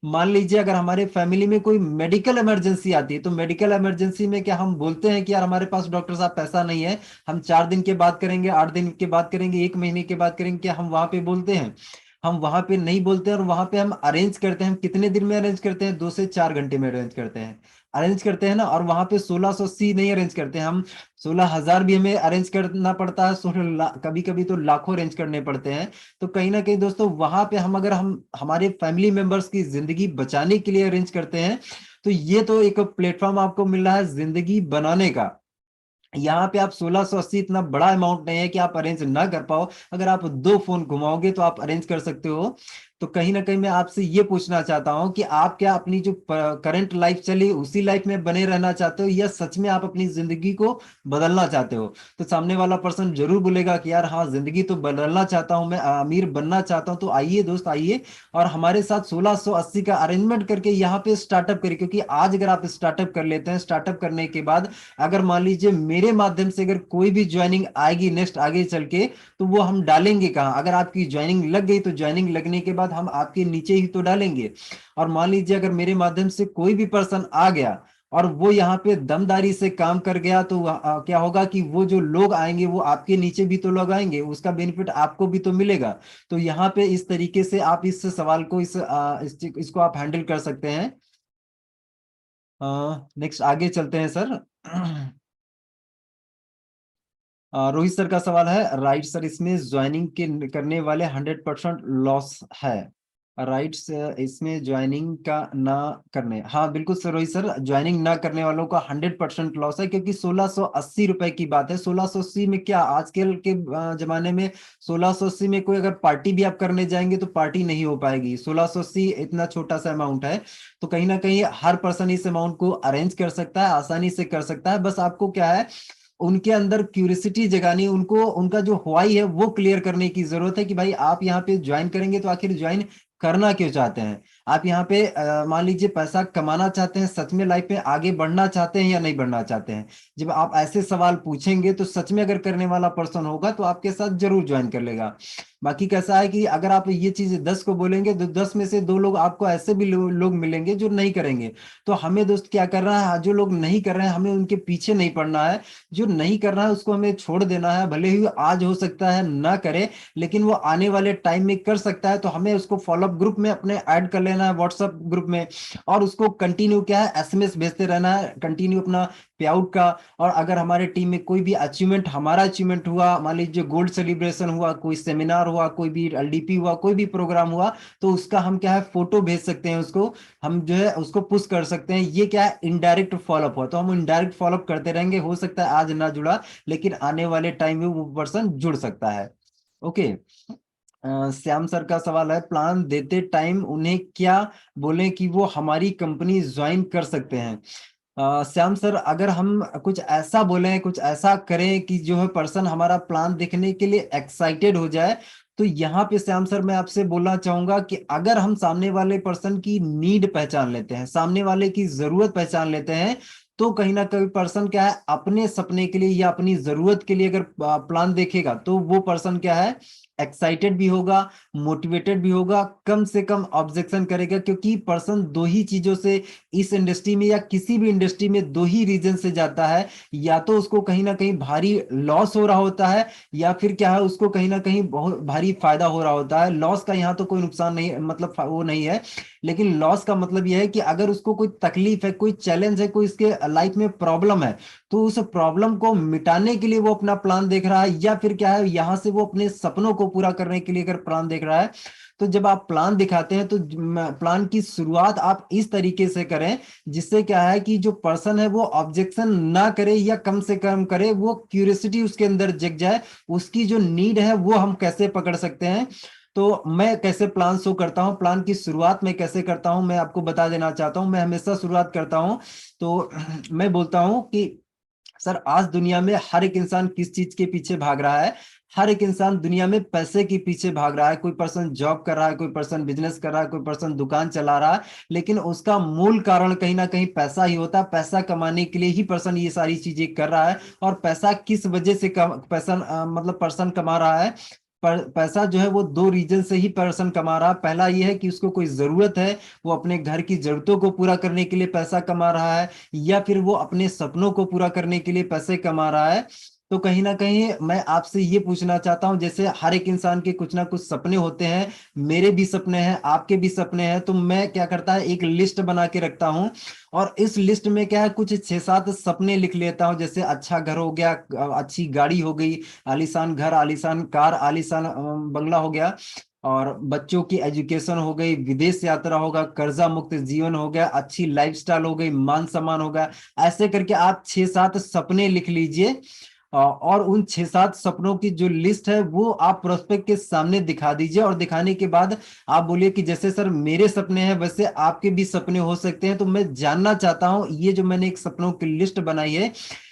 मान लीजिए अगर हमारे फैमिली में कोई मेडिकल इमरजेंसी आती है तो मेडिकल इमरजेंसी में क्या हम बोलते हैं कि यार हमारे पास डॉक्टर साहब पैसा नहीं है, हम 4 दिन के बाद करेंगे, 8 दिन के बाद करेंगे, 1 महीने के बाद करेंगे, क्या हम वहां पे बोलते हैं? हम वहां पे नहीं बोलते हैं। और वहां पे हम अरेंज करते हैं, हम कितने दिन में अरेंज करते हैं? 2 से 4 घंटे में अरेंज करते हैं, अरेंज करते हैं ना। और वहां पे 1680 नहीं अरेंज करते हैं हम, 16,000 भी हमें अरेंज करना पड़ता है, 16 कभी कभी तो लाखों अरेंज करने पड़ते हैं। तो कहीं ना कहीं दोस्तों वहां पे हम अगर हम हमारे फैमिली मेंबर्स की जिंदगी बचाने के लिए अरेंज करते हैं तो ये तो एक प्लेटफॉर्म आपको मिल रहा है जिंदगी बनाने का। यहाँ पे आप 1680 इतना बड़ा अमाउंट नहीं है कि आप अरेंज ना कर पाओ। अगर आप 2 फोन घुमाओगे तो आप अरेंज कर सकते हो। तो कहीं ना कहीं मैं आपसे ये पूछना चाहता हूँ कि आप क्या अपनी जो करंट लाइफ चली उसी लाइफ में बने रहना चाहते हो, या सच में आप अपनी जिंदगी को बदलना चाहते हो? तो सामने वाला पर्सन जरूर बोलेगा कि यार हाँ, जिंदगी तो बदलना चाहता हूँ, मैं अमीर बनना चाहता हूँ। तो आइए दोस्त, आइए और हमारे साथ 1680 का अरेंजमेंट करके यहाँ पे स्टार्टअप करिए। क्योंकि आज अगर आप स्टार्टअप कर लेते हैं, स्टार्टअप करने के बाद अगर मान लीजिए मेरे माध्यम से अगर कोई भी ज्वाइनिंग आएगी नेक्स्ट आगे चल के, तो वो हम डालेंगे कहाँ? अगर आपकी ज्वाइनिंग लग गई तो ज्वाइनिंग लगने के बाद हम आपके नीचे ही तो डालेंगे। और मान लीजिए अगर मेरे माध्यम से कोई भी पर्सन आ गया और वो यहाँ पे दमदारी से काम कर गया, तो क्या होगा कि वो जो लोग आएंगे वो आपके नीचे भी तो लोग आएंगे, उसका बेनिफिट आपको भी तो मिलेगा। तो यहाँ पे इस तरीके से आप इस सवाल को इसको आप हैंडल कर सकते हैं। नेक्स्ट आगे चलते हैं सर। रोहित सर का सवाल है, राइट सर, इसमें ज्वाइनिंग के करने वाले 100% लॉस है। राइट सर, इसमें ज्वाइनिंग का ना करने, हाँ बिल्कुल सर रोहित सर, ज्वाइनिंग ना करने वालों का 100% लॉस है। क्योंकि 1680 रुपए की बात है। 1680 में क्या आजकल के जमाने में 1680 में कोई अगर पार्टी भी आप करने जाएंगे तो पार्टी नहीं हो पाएगी। 1680 इतना छोटा सा अमाउंट है। तो कहीं ना कहीं हर पर्सन इस अमाउंट को अरेंज कर सकता है, आसानी से कर सकता है। बस आपको क्या है, उनके अंदर क्यूरियोसिटी जगानी, उनको उनका जो ह्वाई है वो क्लियर करने की जरूरत है कि भाई आप यहाँ पे ज्वाइन करेंगे तो आखिर ज्वाइन करना क्यों चाहते हैं? आप यहाँ पे मान लीजिए पैसा कमाना चाहते हैं, सच में लाइफ में आगे बढ़ना चाहते हैं या नहीं बढ़ना चाहते हैं? जब आप ऐसे सवाल पूछेंगे तो सच में अगर करने वाला पर्सन होगा तो आपके साथ जरूर ज्वाइन कर लेगा। बाकी कैसा है कि अगर आप ये चीज 10 को बोलेंगे तो 10 में से 2 लोग आपको ऐसे भी लोग मिलेंगे जो नहीं करेंगे। तो हमें दोस्त क्या करना है, जो लोग नहीं कर रहे हैं हमें उनके पीछे नहीं पड़ना है। जो नहीं करना है उसको हमें छोड़ देना है। भले ही आज हो सकता है ना करे, लेकिन वो आने वाले टाइम में कर सकता है। तो हमें उसको फॉलोअप ग्रुप में अपने ऐड कर लेना है, व्हाट्सएप ग्रुप में। और उसको कंटिन्यू क्या है, एसएमएस भेजते रहना है, कंटिन्यू अपना पे आउट का। और अगर हमारे टीम में कोई भी अचीवमेंट, हमारा अचीवमेंट हुआ, मान लीजिए गोल्ड सेलिब्रेशन हुआ, कोई सेमिनार हुआ, कोई भी एलडीपी हुआ, कोई भी प्रोग्राम हुआ, तो उसका हम क्या है, फोटो भेज सकते हैं उसको। हम जो है उसको पुश कर सकते हैं। ये क्या है, इनडायरेक्ट फॉलोअप हुआ। तो हम इनडायरेक्ट फॉलोअप करते रहेंगे। हो सकता है आज ना जुड़ा, लेकिन आने वाले टाइम में वो पर्सन जुड़ सकता है। ओके। श्याम सर का सवाल है, प्लान देते टाइम उन्हें क्या बोलें कि वो हमारी कंपनी ज्वाइन कर सकते हैं? श्याम सर, अगर हम कुछ ऐसा बोलें, कुछ ऐसा करें कि जो है पर्सन हमारा प्लान देखने के लिए एक्साइटेड हो जाए, तो यहाँ पे श्याम सर मैं आपसे बोलना चाहूंगा कि अगर हम सामने वाले पर्सन की नीड पहचान लेते हैं, सामने वाले की जरूरत पहचान लेते हैं, तो कहीं ना कहीं पर्सन क्या है, अपने सपने के लिए या अपनी जरूरत के लिए अगर प्लान देखेगा तो वो पर्सन क्या है, एक्साइटेड भी होगा, मोटिवेटेड भी होगा, कम से कम ऑब्जेक्शन करेगा। क्योंकि पर्सन दो ही चीजों से इस इंडस्ट्री में या किसी भी इंडस्ट्री में दो ही रीजन से जाता है। या तो उसको कहीं ना कहीं भारी लॉस हो रहा होता है, या फिर क्या है, उसको कहीं ना कहीं बहुत भारी फायदा हो रहा होता है। लॉस का यहाँ तो कोई नुकसान नहीं, मतलब वो नहीं है। लेकिन लॉस का मतलब यह है कि अगर उसको कोई तकलीफ है, कोई चैलेंज है, कोई इसके लाइफ में प्रॉब्लम है, तो उस प्रॉब्लम को मिटाने के लिए वो अपना प्लान देख रहा है। या फिर क्या है, यहां से वो अपने सपनों को पूरा करने के लिए अगर प्लान देख रहा है, तो जब आप प्लान दिखाते हैं तो प्लान की शुरुआत आप इस तरीके से करें जिससे क्या है कि जो पर्सन है वो ऑब्जेक्शन ना करे, या कम से कम करे, वो क्यूरियोसिटी उसके अंदर जग जाए। उसकी जो नीड है वो हम कैसे पकड़ सकते हैं। तो मैं कैसे प्लान शो करता हूँ, प्लान की शुरुआत मैं कैसे करता हूँ, मैं आपको बता देना चाहता हूँ। मैं हमेशा शुरुआत करता हूँ तो मैं बोलता हूँ कि सर, आज दुनिया में हर एक इंसान किस चीज के पीछे भाग रहा है? हर एक इंसान दुनिया में पैसे के पीछे भाग रहा है। कोई पर्सन जॉब कर रहा है, कोई पर्सन बिजनेस कर रहा है, कोई पर्सन दुकान चला रहा है, लेकिन उसका मूल कारण कहीं ना कहीं पैसा ही होता है। पैसा कमाने के लिए ही पर्सन ये सारी चीजें कर रहा है। और पैसा किस वजह से पर्सन मतलब पर्सन कमा रहा है? पैसा जो है वो दो रीजन से ही पर्सन कमा रहा है। पहला ये है कि उसको कोई जरूरत है, वो अपने घर की जरूरतों को पूरा करने के लिए पैसा कमा रहा है, या फिर वो अपने सपनों को पूरा करने के लिए पैसे कमा रहा है। तो कहीं ना कहीं मैं आपसे ये पूछना चाहता हूं, जैसे हर एक इंसान के कुछ ना कुछ सपने होते हैं, मेरे भी सपने हैं, आपके भी सपने हैं। तो मैं क्या करता है, एक लिस्ट बना के रखता हूं। और इस लिस्ट में क्या है, कुछ 6-7 सपने लिख लेता हूं। जैसे अच्छा घर हो गया, अच्छी गाड़ी हो गई, आलीशान घर, आलीशान कार, आलीशान बंगला हो गया, और बच्चों की एजुकेशन हो गई, विदेश यात्रा होगा, कर्जा मुक्त जीवन हो गया, अच्छी लाइफस्टाइल हो गई, मान सम्मान होगा। ऐसे करके आप 6-7 सपने लिख लीजिए। और उन 6-7 सपनों की जो लिस्ट है वो आप प्रोस्पेक्ट के सामने दिखा दीजिए, और दिखाने के बाद आप बोलिए कि जैसे सर मेरे सपने हैं वैसे आपके भी सपने हो सकते हैं, तो मैं जानना चाहता हूं ये जो मैंने एक सपनों की लिस्ट बनाई है,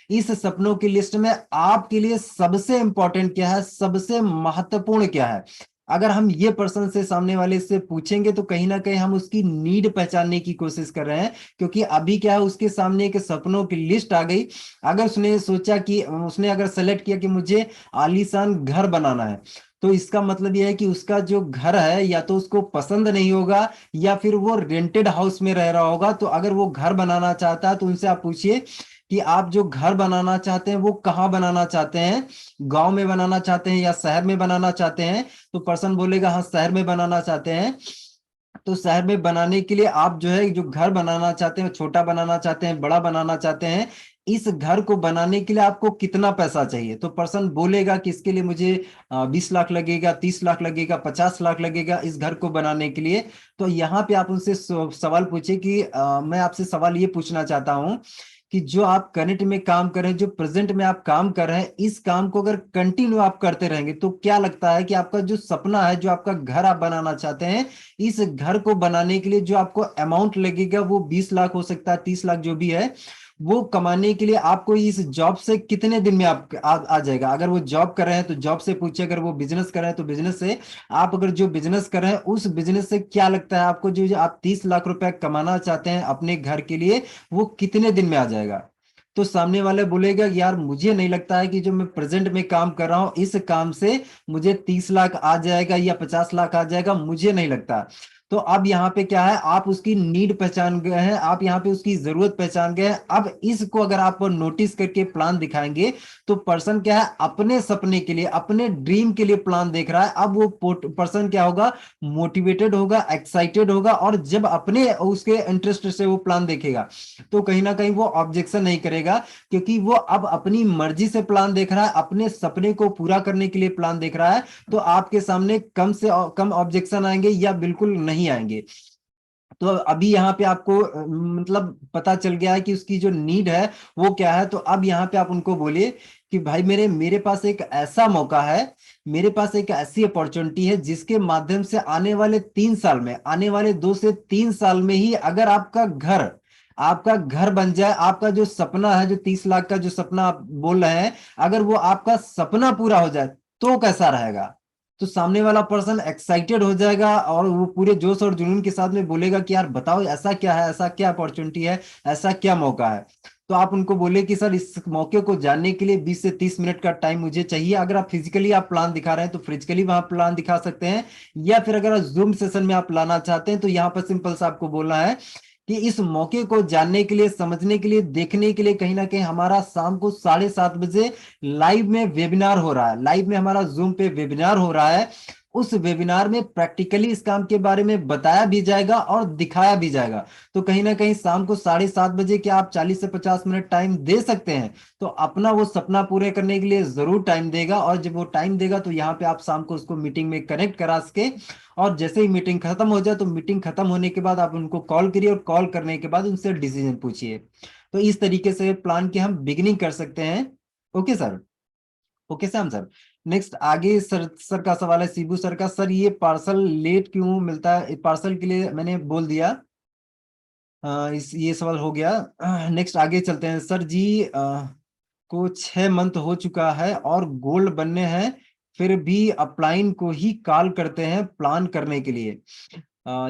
इस सपनों की लिस्ट में आपके लिए सबसे इंपॉर्टेंट क्या है, सबसे महत्वपूर्ण क्या है। अगर हम ये पर्सन से, सामने वाले से पूछेंगे तो कहीं ना कहीं हम उसकी नीड पहचानने की कोशिश कर रहे हैं, क्योंकि अभी क्या है, उसके सामने एक सपनों की लिस्ट आ गई। अगर उसने सोचा कि उसने अगर सेलेक्ट किया कि मुझे आलीशान घर बनाना है, तो इसका मतलब यह है कि उसका जो घर है या तो उसको पसंद नहीं होगा, या फिर वो रेंटेड हाउस में रह रहा होगा। तो अगर वो घर बनाना चाहता है तो उनसे आप पूछिए कि आप जो घर बनाना चाहते हैं वो कहाँ बनाना चाहते हैं, गांव में बनाना चाहते हैं या शहर में बनाना चाहते हैं। तो पर्सन बोलेगा हाँ शहर में बनाना चाहते हैं। तो शहर में बनाने के लिए आप जो है, जो घर बनाना चाहते हैं, छोटा बनाना चाहते हैं, बड़ा बनाना चाहते हैं, इस घर को बनाने के लिए आपको कितना पैसा चाहिए। तो पर्सन बोलेगा कि इसके लिए मुझे 20 लाख लगेगा, 30 लाख लगेगा, 50 लाख लगेगा इस घर को बनाने के लिए। तो यहाँ पे आप उनसे सवाल पूछे कि मैं आपसे सवाल ये पूछना चाहता हूँ कि जो आप करंट में काम कर रहे हैं, जो प्रेजेंट में आप काम कर रहे हैं, इस काम को अगर कंटिन्यू आप करते रहेंगे तो क्या लगता है कि आपका जो सपना है, जो आपका घर आप बनाना चाहते हैं, इस घर को बनाने के लिए जो आपको अमाउंट लगेगा वो 20 लाख हो सकता है, 30 लाख जो भी है, वो कमाने के लिए आपको इस जॉब से कितने दिन में आप आ जाएगा। अगर वो जॉब कर रहे हैं तो जॉब से पूछिए, अगर वो बिजनेस कर रहे हैं तो बिजनेस से। आप अगर जो बिजनेस कर रहे हैं उस बिजनेस से क्या लगता है आपको, जो जो आप 30 लाख रुपए कमाना चाहते हैं अपने घर के लिए, वो कितने दिन में आ जाएगा। तो सामने वाले बोलेगा यार मुझे नहीं लगता है कि जो मैं प्रेजेंट में काम कर रहा हूं इस काम से मुझे 30 लाख आ जाएगा या 50 लाख आ जाएगा, मुझे नहीं लगता। तो अब यहाँ पे क्या है, आप उसकी नीड पहचान गए हैं, आप यहाँ पे उसकी जरूरत पहचान गए हैं। अब इसको अगर आप नोटिस करके प्लान दिखाएंगे तो पर्सन क्या है, अपने सपने के लिए, अपने ड्रीम के लिए प्लान देख रहा है। अब वो पर्सन क्या होगा, मोटिवेटेड होगा, एक्साइटेड होगा, और जब अपने उसके इंटरेस्ट से वो प्लान देखेगा तो कहीं ना कहीं वो ऑब्जेक्शन नहीं करेगा, क्योंकि वो अब अपनी मर्जी से प्लान देख रहा है, अपने सपने को पूरा करने के लिए प्लान देख रहा है। तो आपके सामने कम से कम ऑब्जेक्शन आएंगे या बिल्कुल नहीं आएंगे। तो अभी यहाँ पे आपको मतलब पता चल गया है कि उसकी जो नीड है वो क्या है। तो अब यहाँ पे आप उनको बोलिए कि भाई मेरे मेरे पास एक ऐसा मौका है, मेरे पास एक ऐसी अपॉर्चुनिटी है जिसके माध्यम से आने वाले 3 साल में, आने वाले 2 से 3 साल में ही अगर आपका घर बन जाए, आपका जो सपना है, जो 30 लाख का जो सपना आप बोल रहे हैं, अगर वो आपका सपना पूरा हो जाए तो कैसा रहेगा। तो सामने वाला पर्सन एक्साइटेड हो जाएगा और वो पूरे जोश और जुनून के साथ में बोलेगा कि यार बताओ ऐसा क्या है, ऐसा क्या अपॉर्चुनिटी है, ऐसा क्या मौका है। तो आप उनको बोले कि सर इस मौके को जानने के लिए 20 से 30 मिनट का टाइम मुझे चाहिए। अगर आप फिजिकली आप प्लान दिखा रहे हैं तो फिजिकली वहां प्लान दिखा सकते हैं, या फिर अगर जूम सेशन में आप लाना चाहते हैं तो यहाँ पर सिंपल सा आपको बोलना है कि इस मौके को जानने के लिए, समझने के लिए, देखने के लिए कहीं ना कहीं हमारा शाम को 7:30 बजे लाइव में वेबिनार हो रहा है, लाइव में हमारा जूम पे वेबिनार हो रहा है। उस वेबिनार में प्रैक्टिकली इस काम के बारे में बताया भी जाएगा और दिखाया भी जाएगा। तो कहीं ना कहीं शाम को 7:30 बजे क्या आप 40 से 50 मिनट टाइम दे सकते हैं, तो अपना वो सपना पूरे करने के लिए जरूर टाइम देगा। और जब वो टाइम देगा तो यहाँ पे आप शाम को उसको मीटिंग में कनेक्ट करा सके, और जैसे ही मीटिंग खत्म हो जाए तो मीटिंग खत्म होने के बाद आप उनको कॉल करिए, और कॉल करने के बाद उनसे डिसीजन पूछिए। तो इस तरीके से प्लान की हम बिगिनिंग कर सकते हैं। Okay sir. Okay Sam sir. Next आगे सर का सवाल है, शिबू सर का। सर ये पार्सल लेट क्यों मिलता है, पार्सल के लिए मैंने बोल दिया। इस ये सवाल हो गया। नेक्स्ट आगे चलते हैं सर जी। को 6 मंथ हो चुका है और गोल्ड बनने हैं, फिर भी अपलाइन को ही कॉल करते हैं प्लान करने के लिए।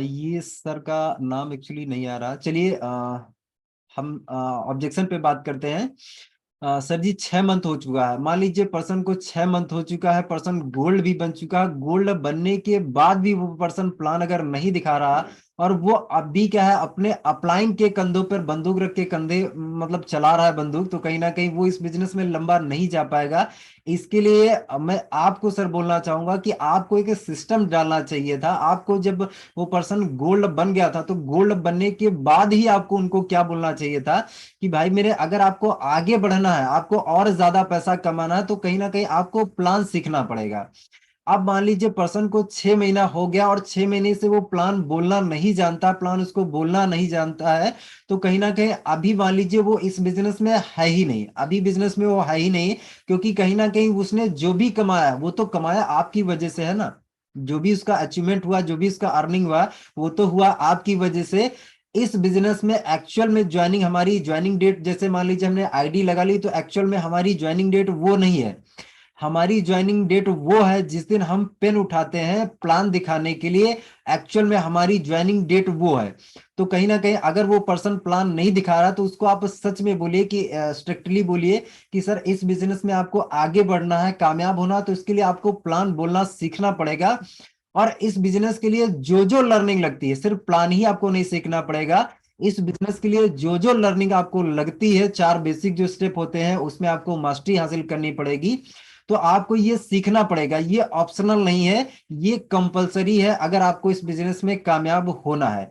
ये सर का नाम एक्चुअली नहीं आ रहा, चलिए हम ऑब्जेक्शन पे बात करते हैं। सर जी 6 मंथ हो चुका है, मान लीजिए पर्सन को 6 मंथ हो चुका है, पर्सन गोल्ड भी बन चुका है, गोल्ड बनने के बाद भी वो पर्सन प्लान अगर नहीं दिखा रहा, और वो अभी क्या है अपने अपलाइन के कंधों पर बंदूक रख के, कंधे मतलब चला रहा है बंदूक, तो कहीं ना कहीं वो इस बिजनेस में लंबा नहीं जा पाएगा। इसके लिए मैं आपको सर बोलना चाहूंगा कि आपको एक सिस्टम डालना चाहिए था। आपको जब वो पर्सन गोल्ड बन गया था तो गोल्ड बनने के बाद ही आपको उनको क्या बोलना चाहिए था कि भाई मेरे, अगर आपको आगे बढ़ना है, आपको और ज्यादा पैसा कमाना है, तो कहीं ना कहीं आपको प्लान सीखना पड़ेगा। अब मान लीजिए पर्सन को 6 महीना हो गया और 6 महीने से वो प्लान बोलना नहीं जानता, प्लान उसको बोलना नहीं जानता है, तो कहीं ना कहीं अभी मान लीजिए वो इस बिजनेस में है ही नहीं, अभी बिजनेस में वो है ही नहीं, क्योंकि कहीं ना कहीं उसने जो भी कमाया वो तो कमाया आपकी वजह से है ना। जो भी उसका अचीवमेंट हुआ, जो भी उसका अर्निंग हुआ, वो तो हुआ आपकी वजह से। इस बिजनेस में एक्चुअल में ज्वाइनिंग, हमारी ज्वाइनिंग डेट जैसे मान लीजिए हमने आईडी लगा ली, तो एक्चुअल में हमारी ज्वाइनिंग डेट वो नहीं है। हमारी ज्वाइनिंग डेट वो है जिस दिन हम पेन उठाते हैं प्लान दिखाने के लिए, एक्चुअल में हमारी ज्वाइनिंग डेट वो है। तो कहीं ना कहीं अगर वो पर्सन प्लान नहीं दिखा रहा, तो उसको आप सच में बोलिए कि स्ट्रिक्टली बोलिए कि सर इस बिजनेस में आपको आगे बढ़ना है, कामयाब होना, तो इसके लिए आपको प्लान बोलना सीखना पड़ेगा। और इस बिजनेस के लिए जो जो लर्निंग लगती है, सिर्फ प्लान ही आपको नहीं सीखना पड़ेगा। इस बिजनेस के लिए जो जो लर्निंग आपको लगती है, 4 बेसिक जो स्टेप होते हैं, उसमें आपको मास्टरी हासिल करनी पड़ेगी। तो आपको ये सीखना पड़ेगा, ये ऑप्शनल नहीं है, ये कंपलसरी है अगर आपको इस बिजनेस में कामयाब होना है।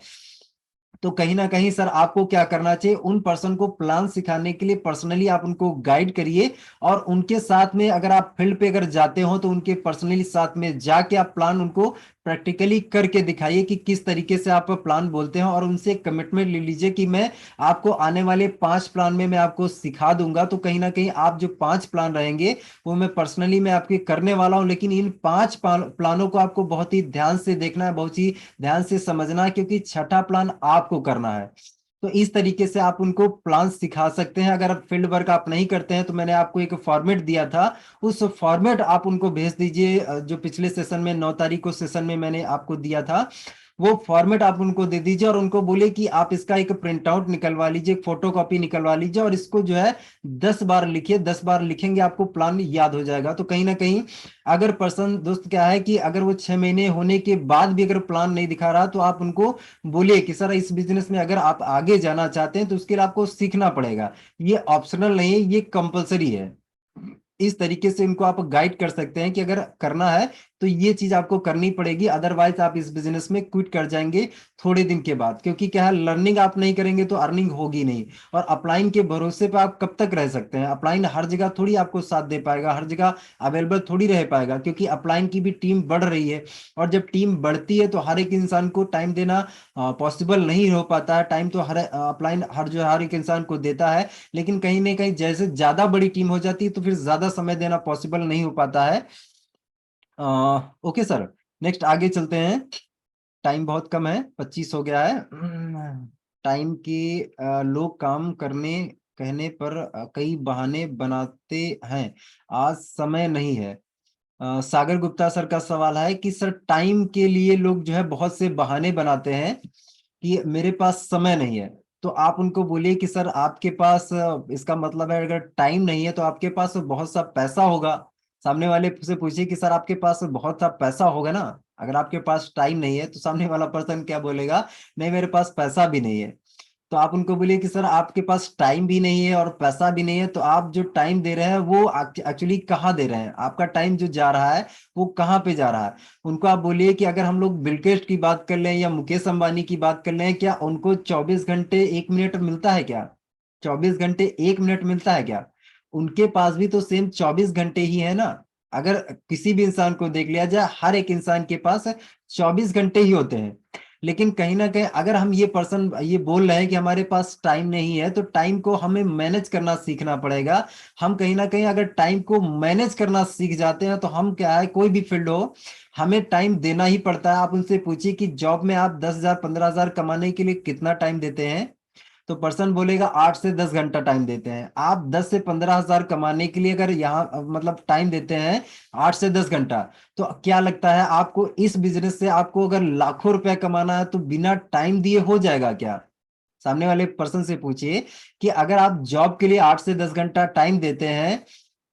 तो कहीं ना कहीं सर आपको क्या करना चाहिए, उन पर्सन को प्लान सिखाने के लिए पर्सनली आप उनको गाइड करिए, और उनके साथ में अगर आप फील्ड पे अगर जाते हो तो उनके पर्सनली साथ में जाके आप प्लान उनको प्रैक्टिकली करके दिखाइए कि किस तरीके से आप प्लान बोलते हैं, और उनसे कमिटमेंट ले लीजिए कि मैं आपको आने वाले 5 प्लान में मैं आपको सिखा दूंगा। तो कहीं ना कहीं आप जो 5 प्लान रहेंगे वो मैं पर्सनली मैं आपके करने वाला हूं, लेकिन इन 5 प्लानों को आपको बहुत ही ध्यान से देखना है, बहुत ही ध्यान से समझना है, क्योंकि छठा प्लान आपको करना है। तो इस तरीके से आप उनको प्लान सिखा सकते हैं। अगर फील्ड वर्क आप नहीं करते हैं तो मैंने आपको एक फॉर्मेट दिया था, उस फॉर्मेट आप उनको भेज दीजिए, जो पिछले सेशन में 9 तारीख को सेशन में मैंने आपको दिया था, वो फॉर्मेट आप उनको दे दीजिए, और उनको बोलिए कि आप इसका एक प्रिंट आउट निकलवा लीजिए, एक फोटो कॉपी निकलवा लीजिए, और इसको जो है 10 बार लिखिए। 10 बार लिखेंगे आपको प्लान याद हो जाएगा। तो कहीं ना कहीं अगर पर्सन दोस्त क्या है कि अगर वो 6 महीने होने के बाद भी अगर प्लान नहीं दिखा रहा, तो आप उनको बोलिए कि सर इस बिजनेस में अगर आप आगे जाना चाहते हैं तो उसके लिए आपको सीखना पड़ेगा, ये ऑप्शनल नहीं है, ये कंपलसरी है। इस तरीके से इनको आप गाइड कर सकते हैं कि अगर करना है तो ये चीज आपको करनी पड़ेगी, अदरवाइज आप इस बिजनेस में क्विट कर जाएंगे थोड़े दिन के बाद। क्योंकि क्या है, लर्निंग आप नहीं करेंगे तो अर्निंग होगी नहीं, और अपलाइन के भरोसे पे आप कब तक रह सकते हैं। अपलाइन हर जगह थोड़ी आपको साथ दे पाएगा, हर जगह अवेलेबल थोड़ी रह पाएगा, क्योंकि अपलाइन की भी टीम बढ़ रही है, और जब टीम बढ़ती है तो हर एक इंसान को टाइम देना पॉसिबल नहीं हो पाता है। टाइम तो हर अपलाइन हर एक इंसान को देता है, लेकिन कहीं ना कहीं जैसे ज्यादा बड़ी टीम हो जाती है तो फिर ज्यादा समय देना पॉसिबल नहीं हो पाता है। ओके सर, नेक्स्ट आगे चलते हैं। टाइम बहुत कम है, 25 हो गया है। टाइम के लोग काम करने कहने पर कई बहाने बनाते हैं, आज समय नहीं है। सागर गुप्ता सर का सवाल है कि सर टाइम के लिए लोग जो है बहुत से बहाने बनाते हैं कि मेरे पास समय नहीं है। तो आप उनको बोलिए कि सर आपके पास इसका मतलब है अगर टाइम नहीं है तो आपके पास बहुत सा पैसा होगा। सामने वाले से पूछिए कि सर आपके पास बहुत सा पैसा होगा ना, अगर आपके पास टाइम नहीं है। तो सामने वाला पर्सन क्या बोलेगा, नहीं मेरे पास पैसा भी नहीं है। तो आप उनको बोलिए कि सर आपके पास टाइम भी नहीं है और पैसा भी नहीं है, तो आप जो टाइम दे रहे हैं वो एक्चुअली कहाँ दे रहे हैं, आपका टाइम जो जा रहा है वो कहाँ पे जा रहा है। उनको आप बोलिए कि अगर हम लोग बिल गेट्स की बात कर लें या मुकेश अंबानी की बात कर लें, क्या उनको 24 घंटे 1 मिनट मिलता है क्या? 24 घंटे 1 मिनट मिलता है क्या? उनके पास भी तो सेम 24 घंटे ही है ना। अगर किसी भी इंसान को देख लिया जाए, हर एक इंसान के पास 24 घंटे ही होते हैं। लेकिन कहीं ना कहीं अगर हम ये पर्सन ये बोल रहे हैं कि हमारे पास टाइम नहीं है, तो टाइम को हमें मैनेज करना सीखना पड़ेगा। हम कहीं ना कहीं अगर टाइम को मैनेज करना सीख जाते हैं तो हम क्या है, कोई भी फील्ड हो, हमें टाइम देना ही पड़ता है। आप उनसे पूछिए कि जॉब में आप 10,000 15,000 कमाने के लिए कितना टाइम देते हैं, तो पर्सन बोलेगा 8 से 10 घंटा टाइम देते हैं। आप 10 से 15,000 कमाने के लिए अगर यहाँ मतलब टाइम देते हैं 8 से 10 घंटा, तो क्या लगता है आपको इस बिजनेस से आपको अगर लाखों रुपया कमाना है तो बिना टाइम दिए हो जाएगा क्या? सामने वाले पर्सन से पूछिए कि अगर आप जॉब के लिए 8 से 10 घंटा टाइम देते हैं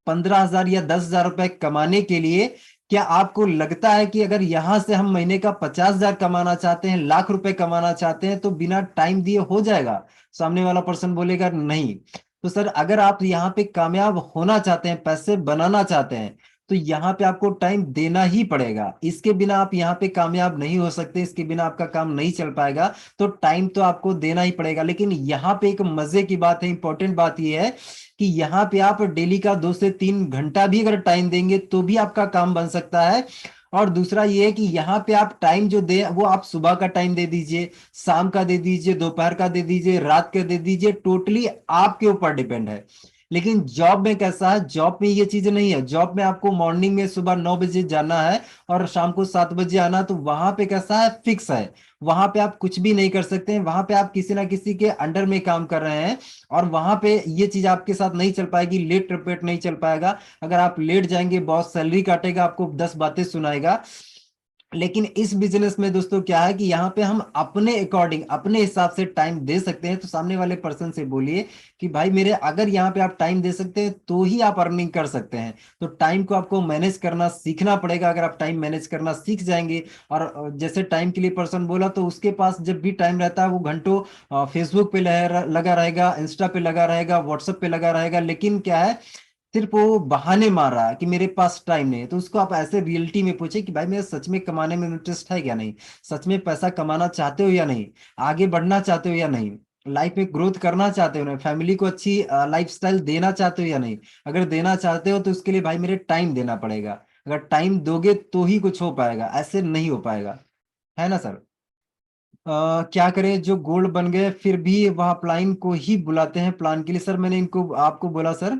15,000 या 10,000 रुपए कमाने के लिए, क्या आपको लगता है कि अगर यहां से हम महीने का 50,000 कमाना चाहते हैं, लाख रुपए कमाना चाहते हैं, तो बिना टाइम दिए हो जाएगा? सामने वाला पर्सन बोलेगा नहीं। तो सर अगर आप यहाँ पे कामयाब होना चाहते हैं, पैसे बनाना चाहते हैं, तो यहाँ पे आपको टाइम देना ही पड़ेगा। इसके बिना आप यहाँ पे कामयाब नहीं हो सकते, इसके बिना आपका काम नहीं चल पाएगा। तो टाइम तो आपको देना ही पड़ेगा। लेकिन यहाँ पे एक मजे की बात है, इंपॉर्टेंट बात यह है कि यहाँ पे आप डेली का 2 से 3 घंटा भी अगर टाइम देंगे तो भी आपका काम बन सकता है। और दूसरा ये है कि यहाँ पे आप टाइम जो दे वो आप सुबह का टाइम दे दीजिए, शाम का दे दीजिए, दोपहर का दे दीजिए, रात का दे दीजिए, टोटली आपके ऊपर डिपेंड है। लेकिन जॉब में कैसा है, जॉब में ये चीज नहीं है। जॉब में आपको मॉर्निंग में सुबह 9 बजे जाना है और शाम को 7 बजे आना, तो वहां पे कैसा है, फिक्स है। वहां पे आप कुछ भी नहीं कर सकते हैं, वहां पे आप किसी ना किसी के अंडर में काम कर रहे हैं। और वहां पे ये चीज आपके साथ नहीं चल पाएगी, लेट रिपोर्ट नहीं चल पाएगा। अगर आप लेट जाएंगे बॉस सैलरी काटेगा, आपको 10 बातें सुनाएगा। लेकिन इस बिजनेस में दोस्तों क्या है कि यहाँ पे हम अपने अकॉर्डिंग अपने हिसाब से टाइम दे सकते हैं। तो सामने वाले पर्सन से बोलिए कि भाई मेरे अगर यहाँ पे आप टाइम दे सकते हैं तो ही आप अर्निंग कर सकते हैं। तो टाइम को आपको मैनेज करना सीखना पड़ेगा। अगर आप टाइम मैनेज करना सीख जाएंगे, और जैसे टाइम के लिए पर्सन बोला, तो उसके पास जब भी टाइम रहता है वो घंटों फेसबुक पे लगा रहेगा, इंस्टा पे लगा रहेगा, व्हाट्सएप पे लगा रहेगा। लेकिन क्या है, सिर्फ वो बहाने मार रहा है कि मेरे पास टाइम नहीं है। तो उसको आप ऐसे रियलिटी में पूछे कि भाई मेरे सच में कमाने में इंटरेस्ट है क्या नहीं, सच में पैसा कमाना चाहते हो या नहीं, आगे बढ़ना चाहते हो या नहीं, लाइफ में ग्रोथ करना चाहते हो ना, फैमिली को अच्छी लाइफस्टाइल देना चाहते हो या नहीं। अगर देना चाहते हो तो उसके लिए भाई मेरे टाइम देना पड़ेगा। अगर टाइम दोगे तो ही कुछ हो पाएगा, ऐसे नहीं हो पाएगा। है ना सर। क्या करें, जो गोल्ड बन गए फिर भी वह प्लान को ही बुलाते हैं प्लान के लिए। सर मैंने इनको आपको बोला सर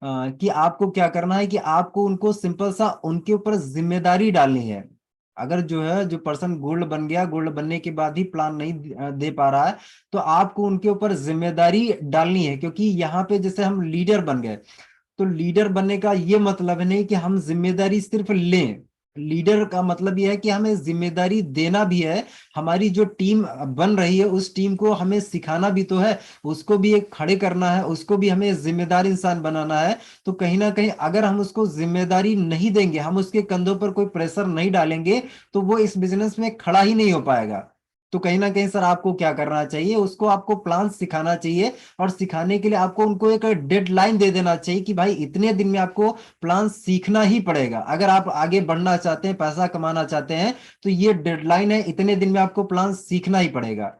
कि आपको क्या करना है कि आपको उनको सिंपल सा उनके ऊपर जिम्मेदारी डालनी है। अगर जो है जो पर्सन गोल्ड बन गया, गोल्ड बनने के बाद ही प्लान नहीं दे पा रहा है, तो आपको उनके ऊपर जिम्मेदारी डालनी है। क्योंकि यहाँ पे जैसे हम लीडर बन गए, तो लीडर बनने का ये मतलब नहीं कि हम जिम्मेदारी सिर्फ लें। लीडर का मतलब यह है कि हमें जिम्मेदारी देना भी है। हमारी जो टीम बन रही है उस टीम को हमें सिखाना भी तो है, उसको भी एक खड़े करना है, उसको भी हमें जिम्मेदार इंसान बनाना है। तो कहीं ना कहीं अगर हम उसको जिम्मेदारी नहीं देंगे, हम उसके कंधों पर कोई प्रेशर नहीं डालेंगे, तो वो इस बिजनेस में खड़ा ही नहीं हो पाएगा। तो कहीं ना कहीं सर आपको क्या करना चाहिए, उसको आपको प्लान सिखाना चाहिए। और सिखाने के लिए आपको उनको एक डेडलाइन दे देना चाहिए कि भाई इतने दिन में आपको प्लान सीखना ही पड़ेगा। अगर आप आगे बढ़ना चाहते हैं, पैसा कमाना चाहते हैं, तो ये डेडलाइन है, इतने दिन में आपको प्लान सीखना ही पड़ेगा।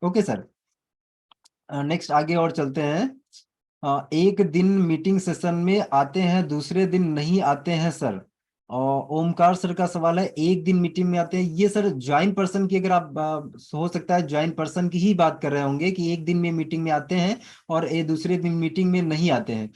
Okay sir. नेक्स्ट आगे और चलते हैं। एक दिन मीटिंग सेशन में आते हैं, दूसरे दिन नहीं आते हैं सर। और ओमकार सर का सवाल है, एक दिन मीटिंग में आते हैं, ये सर ज्वाइन पर्सन की, अगर आप हो सकता है ज्वाइन पर्सन की ही बात कर रहे होंगे कि एक दिन में मीटिंग में आते हैं और ये दूसरे दिन मीटिंग में नहीं आते हैं।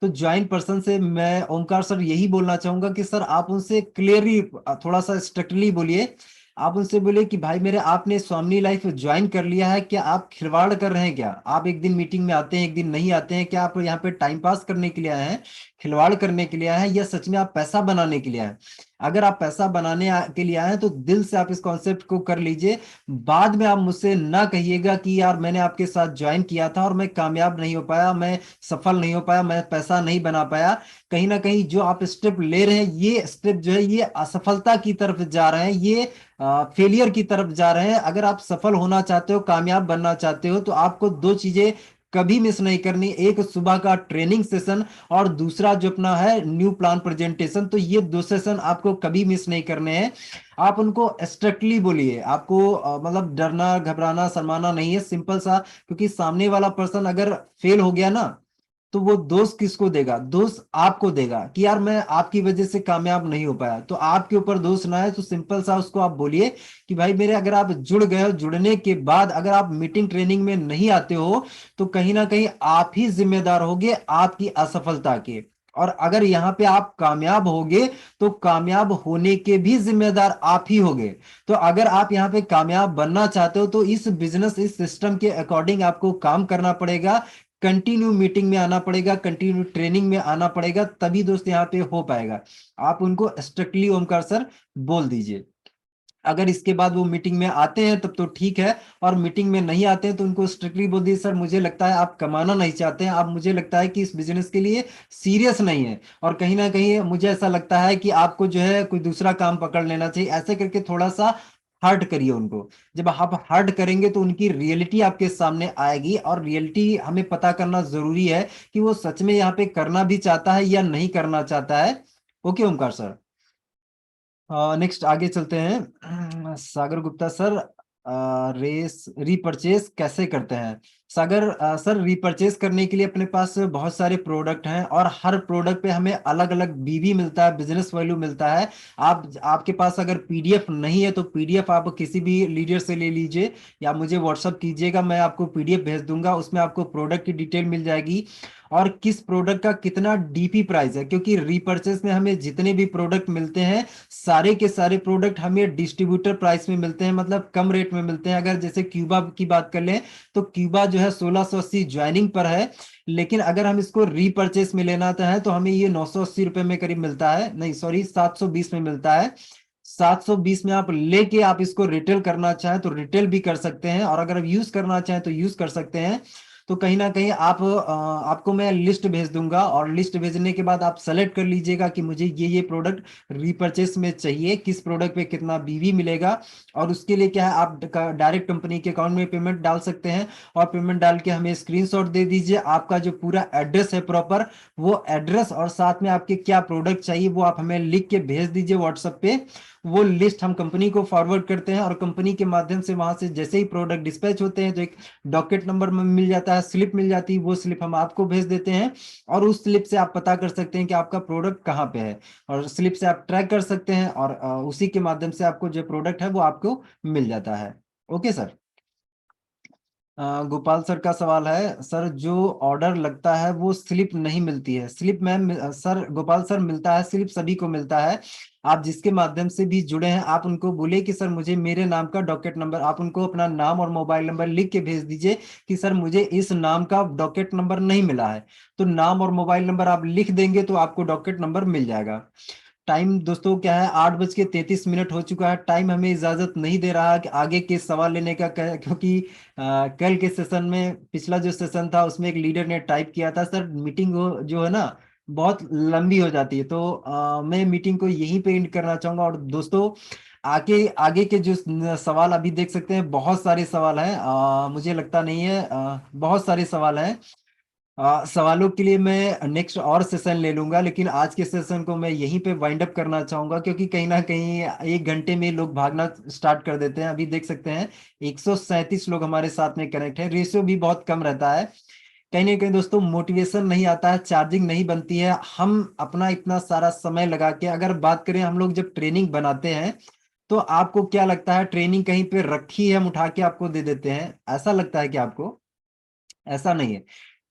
तो ज्वाइन पर्सन से मैं ओमकार सर यही बोलना चाहूंगा कि सर आप उनसे क्लियरली थोड़ा सा स्ट्रिक्टली बोलिए। आप उनसे बोले कि भाई मेरे आपने स्वामी लाइफ ज्वाइन कर लिया है, क्या आप खिलवाड़ कर रहे हैं क्या? आप एक दिन मीटिंग में आते हैं, एक दिन नहीं आते हैं, क्या आप यहाँ पे टाइम पास करने के लिए आए हैं, खिलवाड़ करने के लिए आए हैं, या सच में आप पैसा बनाने के लिए आए हैं? अगर आप पैसा बनाने के लिए आए हैं तो दिल से आप इस कॉन्सेप्ट को कर लीजिए। बाद में आप मुझसे ना कहिएगा कि यार मैंने आपके साथ ज्वाइन किया था और मैं कामयाब नहीं हो पाया, मैं सफल नहीं हो पाया, मैं पैसा नहीं बना पाया। कहीं ना कहीं जो आप स्टेप ले रहे हैं, ये स्टेप जो है ये असफलता की तरफ जा रहे हैं, ये फेलियर की तरफ जा रहे हैं। अगर आप सफल होना चाहते हो, कामयाब बनना चाहते हो, तो आपको दो चीजें कभी मिस नहीं करनी, एक सुबह का ट्रेनिंग सेशन और दूसरा जो अपना है न्यू प्लान प्रेजेंटेशन। तो ये दो सेशन आपको कभी मिस नहीं करने हैं। आप उनको स्ट्रिक्टली बोलिए, आपको मतलब डरना घबराना शर्माना नहीं है, सिंपल सा। क्योंकि सामने वाला पर्सन अगर फेल हो गया ना, तो वो दोष किसको देगा, दोष आपको देगा कि यार मैं आपकी वजह से कामयाब नहीं हो पाया। तो आपके ऊपर दोष ना है, तो सिंपल सा उसको आप बोलिए कि भाई मेरे अगर आप जुड़ गए हो, जुड़ने के बाद अगर आप मीटिंग ट्रेनिंग में नहीं आते हो, तो कहीं ना कहीं आप ही जिम्मेदार होगे आपकी असफलता के। और अगर यहाँ पे आप कामयाब होगे, तो कामयाब होने के भी जिम्मेदार आप ही होगे। तो अगर आप यहाँ पे कामयाब बनना चाहते हो, तो इस बिजनेस इस सिस्टम के अकॉर्डिंग आपको काम करना पड़ेगा, कंटिन्यू मीटिंग में आना पड़ेगा, कंटिन्यू ट्रेनिंग में आना पड़ेगा, तभी दोस्त यहाँ पे हो पाएगा। आप उनको स्ट्रिक्टली ओमकार सर बोल दीजिए। अगर इसके बाद वो मीटिंग में आते हैं तब तो ठीक है, और मीटिंग में नहीं आते हैं तो उनको स्ट्रिक्टली बोल दीजिए, सर मुझे लगता है आप कमाना नहीं चाहते हैं, आप मुझे लगता है कि इस बिजनेस के लिए सीरियस नहीं है, और कहीं ना कहीं मुझे ऐसा लगता है कि आपको जो है कोई दूसरा काम पकड़ लेना चाहिए। ऐसे करके थोड़ा सा हर्ट करिए उनको। जब आप हर्ट करेंगे तो उनकी रियलिटी आपके सामने आएगी, और रियलिटी हमें पता करना जरूरी है कि वो सच में यहाँ पे करना भी चाहता है या नहीं करना चाहता है। Okay Omkar sir. नेक्स्ट आगे चलते हैं। सागर गुप्ता सर, रेस रीपरचेस कैसे करते हैं? सागर सर, रीपरचेस करने के लिए अपने पास बहुत सारे प्रोडक्ट हैं और हर प्रोडक्ट पे हमें अलग अलग बीवी मिलता है, बिजनेस वैल्यू मिलता है। आप आपके पास अगर पीडीएफ नहीं है तो पीडीएफ आप किसी भी लीडर से ले लीजिए या मुझे व्हाट्सअप कीजिएगा, मैं आपको पीडीएफ भेज दूंगा। उसमें आपको प्रोडक्ट की डिटेल मिल जाएगी और किस प्रोडक्ट का कितना डीपी प्राइस है, क्योंकि रीपरचेस में हमें जितने भी प्रोडक्ट मिलते हैं सारे के सारे प्रोडक्ट हमें डिस्ट्रीब्यूटर प्राइस में मिलते हैं, मतलब कम रेट में मिलते हैं। अगर जैसे क्यूबा की बात कर लें तो क्यूबा जो है 1680 ज्वाइनिंग पर है, लेकिन अगर हम इसको रीपरचेस में लेना है तो हमें ये 980 रुपए में करीब मिलता है, नहीं सॉरी 720 में मिलता है। 720 में आप लेके आप इसको रिटेल करना चाहें तो रिटेल भी कर सकते हैं, और अगर आप यूज करना चाहें तो यूज कर सकते हैं। तो कहीं ना कहीं आपको मैं लिस्ट भेज दूंगा और लिस्ट भेजने के बाद आप सेलेक्ट कर लीजिएगा कि मुझे ये प्रोडक्ट रीपरचेस में चाहिए, किस प्रोडक्ट पे कितना बीवी मिलेगा। और उसके लिए क्या है, आप डायरेक्ट कंपनी के अकाउंट में पेमेंट डाल सकते हैं और पेमेंट डाल के हमें स्क्रीनशॉट दे दीजिए। आपका जो पूरा एड्रेस है प्रॉपर, वो एड्रेस और साथ में आपके क्या प्रोडक्ट चाहिए वो आप हमें लिख के भेज दीजिए व्हाट्सएप पे। वो लिस्ट हम कंपनी को फॉरवर्ड करते हैं और कंपनी के माध्यम से वहां से जैसे ही प्रोडक्ट डिस्पैच होते हैं तो एक डॉकेट नंबर में मिल जाता है, स्लिप मिल जाती है, वो स्लिप हम आपको भेज देते हैं। और उस स्लिप से आप पता कर सकते हैं कि आपका प्रोडक्ट कहाँ पे है, और स्लिप से आप ट्रैक कर सकते हैं और उसी के माध्यम से आपको जो प्रोडक्ट है वो आपको मिल जाता है। Okay sir. गोपाल सर का सवाल है, सर जो ऑर्डर लगता है वो स्लिप नहीं मिलती है। Slip ma'am sir, Gopal sir मिलता है, स्लिप सभी को मिलता है। आप जिसके माध्यम से भी जुड़े हैं आप उनको बोलिए कि सर मुझे मेरे नाम का डॉकेट नंबर, आप उनको अपना नाम और मोबाइल नंबर लिख के भेज दीजिए कि सर मुझे इस नाम का डॉकेट नंबर नहीं मिला है। तो नाम और मोबाइल नंबर आप लिख देंगे तो आपको डॉकेट नंबर मिल जाएगा। टाइम दोस्तों क्या है, 8:33 हो चुका है। टाइम हमें इजाजत नहीं दे रहा कि आगे के सवाल लेने का, क्योंकि कल के सेशन में, पिछला जो सेशन था उसमें एक लीडर ने टाइप किया था सर मीटिंग जो है ना बहुत लंबी हो जाती है, तो मैं मीटिंग को यहीं पे एंड करना चाहूंगा। और दोस्तों आगे आगे के जो सवाल अभी देख सकते हैं, बहुत सारे सवाल हैं, मुझे लगता नहीं है, बहुत सारे सवाल हैं। सवालों के लिए मैं नेक्स्ट और सेशन ले लूंगा, लेकिन आज के सेशन को मैं यहीं पे वाइंड अप करना चाहूंगा, क्योंकि कहीं ना कहीं 1 घंटे में लोग भागना स्टार्ट कर देते हैं। अभी देख सकते हैं 137 लोग हमारे साथ में कनेक्ट है, रेशियो भी बहुत कम रहता है। कहीं ना कहीं दोस्तों मोटिवेशन नहीं आता है, चार्जिंग नहीं बनती है। हम अपना इतना सारा समय लगा के, अगर बात करें हम लोग जब ट्रेनिंग बनाते हैं तो आपको क्या लगता है ट्रेनिंग कहीं पे रखी है हम उठा के आपको दे देते हैं, ऐसा लगता है कि आपको? ऐसा नहीं है।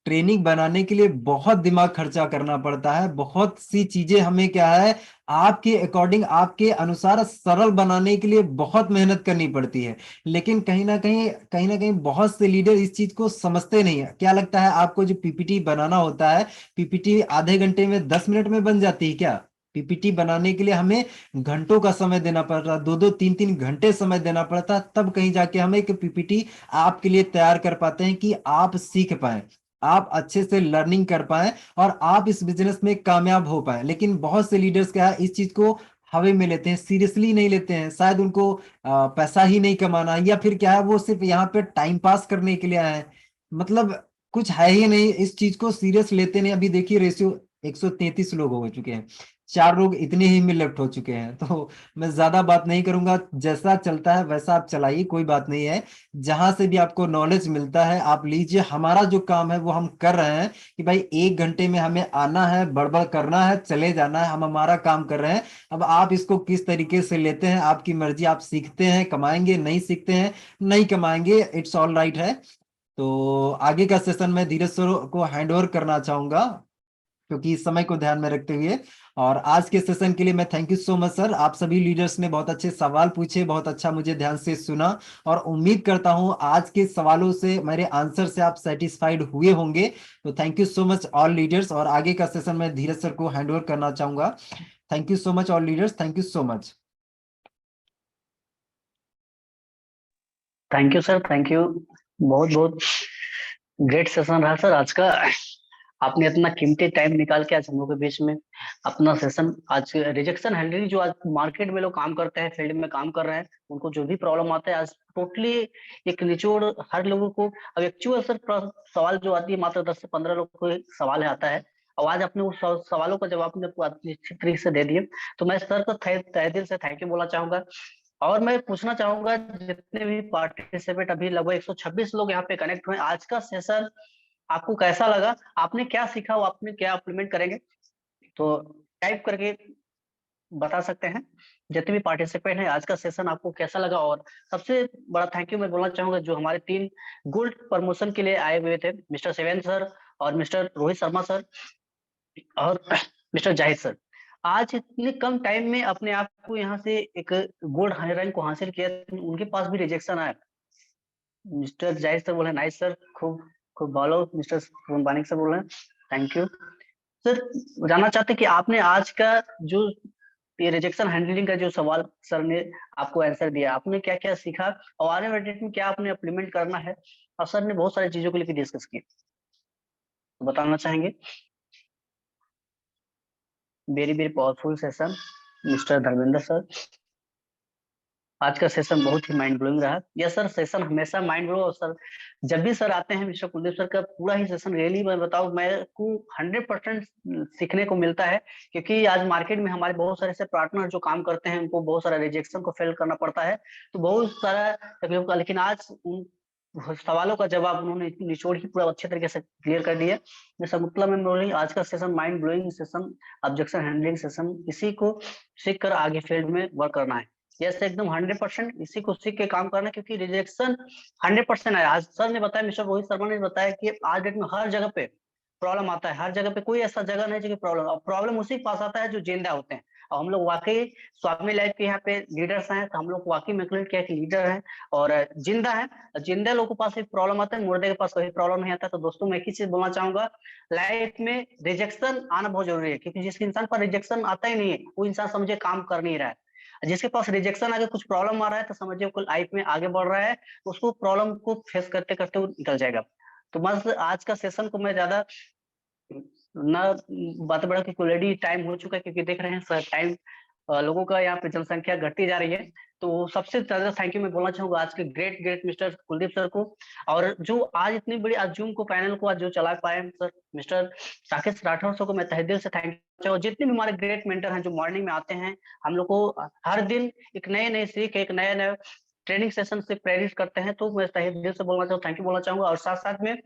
ट्रेनिंग बनाने के लिए बहुत दिमाग खर्चा करना पड़ता है, बहुत सी चीजें हमें क्या है आपके अकॉर्डिंग, आपके अनुसार सरल बनाने के लिए बहुत मेहनत करनी पड़ती है। लेकिन कहीं ना कहीं बहुत से लीडर इस चीज को समझते नहीं है। क्या लगता है आपको जो पीपीटी बनाना होता है, पीपीटी आधे घंटे में 10 मिनट में बन जाती है क्या? पीपीटी बनाने के लिए हमें घंटों का समय देना पड़ता है, 2-2 3-3 घंटे समय देना पड़ता है, तब कहीं जाके हम एक पीपीटी आपके लिए तैयार कर पाते हैं कि आप सीख पाए, आप अच्छे से लर्निंग कर पाए और आप इस बिजनेस में कामयाब हो पाए। लेकिन बहुत से लीडर्स क्या है इस चीज को हवे में लेते हैं, सीरियसली नहीं लेते हैं। शायद उनको पैसा ही नहीं कमाना, या फिर क्या है वो सिर्फ यहाँ पे टाइम पास करने के लिए आए हैं, मतलब कुछ है ही नहीं, इस चीज को सीरियस लेते नहीं। अभी देखिए रेशियो 133 लोग हो चुके हैं, 4 लोग इतने ही में लेफ्ट हो चुके हैं। तो मैं ज्यादा बात नहीं करूंगा, जैसा चलता है वैसा आप चलाइए, कोई बात नहीं है। जहां से भी आपको नॉलेज मिलता है आप लीजिए। हमारा जो काम है वो हम कर रहे हैं कि भाई 1 घंटे में हमें आना है, बड़बड़ करना है, चले जाना है, हम हमारा काम कर रहे हैं। अब आप इसको किस तरीके से लेते हैं आपकी मर्जी, आप सीखते हैं कमाएंगे, नहीं सीखते हैं नहीं कमाएंगे, इट्स ऑल राइट है। तो आगे का सेशन में धीरज सर को हैंड ओवर करना चाहूंगा, क्योंकि इस समय को ध्यान में रखते हुए। और आज के सेशन के लिए मैं thank you so much sir, आप सभी लीडर्स ने बहुत अच्छे सवाल पूछे, बहुत अच्छा मुझे ध्यान से सुना, और उम्मीद करता हूं आज के सवालों से, मेरे आंसर से आप सेटिस्फाइड हुए होंगे। तो thank you so much all leaders, और आगे का सेशन मैं धीरज सर को हैंड ओवर करना चाहूंगा। Thank you so much all leaders, thank you so much. Thank you sir, thank you. बहुत बहुत ग्रेट सेशन रहा सर आज का। आपने इतना कीमती टाइम निकाल के आज हम लोग के बीच में अपना सेशन, आज रिजेक्शन हैंडलिंग जो आज मार्केट में लोग काम करते हैं, फील्ड में काम कर रहे हैं, उनको जो भी प्रॉब्लम आता है आज टोटली एक निचोड़ हर लोगों को। अब एक्चुअल सर सवाल जो आती है मात्र 10 से 15 लोग को सवाल आता है, और आज अपने उस सवालों का जवाब ने अच्छी तरीके से दे दिए। तो मैं सर को तहे दिल से थैंक यू बोलना चाहूंगा। और मैं पूछना चाहूंगा जितने भी पार्टिसिपेट, अभी लगभग 126 लोग यहाँ पे कनेक्ट हुए, आज का सेशन आपको कैसा लगा, आपने क्या सीखा, वो आपने क्या इम्प्लीमेंट करेंगे, तो टाइप करके बता सकते हैं। जितने भी पार्टिसिपेंट हैं, आज का सेशन आपको कैसा लगा। और सबसे बड़ा थैंक यू मैं बोलना चाहूंगा जो हमारे 3 गोल्ड प्रमोशन के लिए आए हुए थे, मिस्टर शिवेंद्र सर और मिस्टर रोहित शर्मा सर और मिस्टर जाहिद सर। आज इतने कम टाइम में अपने आप को यहाँ से एक गोल्ड रैंक को हासिल किया, उनके पास भी रिजेक्शन आया। मिस्टर जाहिद सर बोले नाइस सर, खूब खूब बोलो। मिस्टर बानिक सर बोले थैंक यू सर। जानना चाहते कि आपने आज का जो ये रिजेक्शन हैंडलिंग का जो सवाल सर ने आपको आंसर दिया, आपने क्या क्या सीखा और आने वाले डेट में क्या आपने इम्प्लीमेंट करना है। और सर ने बहुत सारी चीजों को लेकर डिस्कस किया, तो बताना चाहेंगे। Very very powerful session mister Dharmendra sir. आज का सेशन बहुत ही माइंड ब्लोइंग रहा। यस सर, सेशन हमेशा माइंड ब्लो। और सर जब भी सर आते हैं मिस्टर कुलदीप सर का पूरा ही सेशन रियली मैं बताऊं, मेरे को 100% सीखने को मिलता है। क्योंकि आज मार्केट में हमारे बहुत सारे ऐसे पार्टनर जो काम करते हैं, उनको बहुत सारा रिजेक्शन को फेल करना पड़ता है, तो बहुत सारा तकलीफ का। लेकिन आज उन सवालों का जवाब उन्होंने इतनी निचोड़ ही पूरा अच्छे तरीके से क्लियर कर दिया। जैसा मतलब मैं बोल रही, आज का session mind blowing session, objection handling session, इसी को सीख कर आगे फील्ड में वर्क करना है। यस एकदम 100% इसी को सीख के काम करना है, क्योंकि रिजेक्शन 100% है। आज सर ने बताया, मिस्टर रोहित शर्मा ने बताया कि आज डेट में हर जगह पे प्रॉब्लम आता है। हर जगह पे कोई ऐसा जगह नहीं है प्रॉब्लम, और प्रॉब्लम उसी के पास आता है जो जिंदा होते हैं। और हम लोग वाकई स्वामी लाइफ के यहाँ पे लीडर्स हैं, तो हम लोग वाकई मैकलेट के लीडर हैं और जिंदा है। जिंदा लोगों के पास एक प्रॉब्लम आता है, मुर्दे के पास कोई प्रॉब्लम नहीं आता। तो दोस्तों मैं एक ही चीज बोलना चाहूंगा, लाइफ में रिजेक्शन आना बहुत जरूरी है। क्योंकि जिस इंसान पर रिजेक्शन आता ही नहीं है, वो इंसान समझे काम कर नहीं रहा है। जिसके पास रिजेक्शन आगे कुछ प्रॉब्लम आ रहा है, तो समझिए वो लाइफ में आगे बढ़ रहा है, उसको प्रॉब्लम को फेस करते करते वो निकल जाएगा। तो बस आज का सेशन को मैं ज्यादा ना बात बढ़ा, कि ऑलरेडी टाइम हो चुका है, क्योंकि देख रहे हैं सर टाइम लोगों का यहाँ पे जनसंख्या घटती जा रही है। तो सबसे ज्यादा थैंक यू मैं बोलना चाहूंगा आज के great great mister Kuldeep sir को। और जो आज इतनी बड़ी आज जूम को पैनल को आज जो चला पाए sir, mister Rakesh Rathore sir को मैं तहे दिल से थैंक यू। जितने भी हमारे ग्रेट मेंटर हैं जो मॉर्निंग में आते हैं, हम लोग को हर दिन एक नए नए सीख, एक नए नए ट्रेनिंग सेशन से प्रेरित करते हैं, तो मैं तहे दिल से बोलना चाहूँ, थैंक यू बोलना चाहूंगा। और साथ साथ में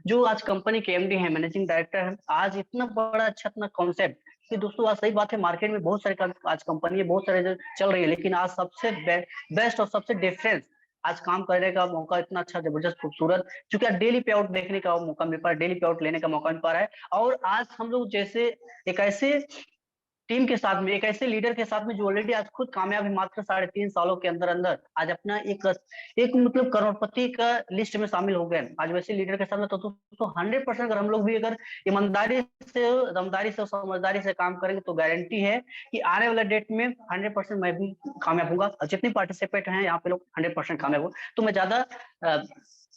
जो आज कंपनी के एमडी है, मैनेजिंग डायरेक्टर है, आज इतना बड़ा अच्छा इतना कॉन्सेप्ट, कि दोस्तों आज सही बात है, मार्केट में बहुत सारे आज कंपनी है, बहुत सारे जो चल रही है, लेकिन आज सबसे बेस्ट और सबसे डिफरेंस आज काम करने का मौका इतना अच्छा जबरदस्त खूबसूरत, क्योंकि आज डेली पे आउट देखने का मौका मिल पा रहा है, डेली पे आउट लेने का मौका मिल पा रहा है। और आज हम लोग जैसे एक ऐसे टीम के साथ में, एक ऐसे लीडर के साथ में जो ऑलरेडी आज खुद कामयाब है, मात्र 3.5 सालों के अंदर अंदर आज अपना एक एक मतलब करोड़पति का लिस्ट में शामिल हो गए आज वैसे लीडर के साथ में। तो 100% अगर हम लोग भी अगर ईमानदारी से, दमदारी से, समझदारी से काम करेंगे, तो गारंटी है कि आने वाले डेट में 100% मैं भी कामयाब होगा, और जितने पार्टिसिपेट हैं यहाँ पे लोग 100% कामयाब हो। तो मैं ज्यादा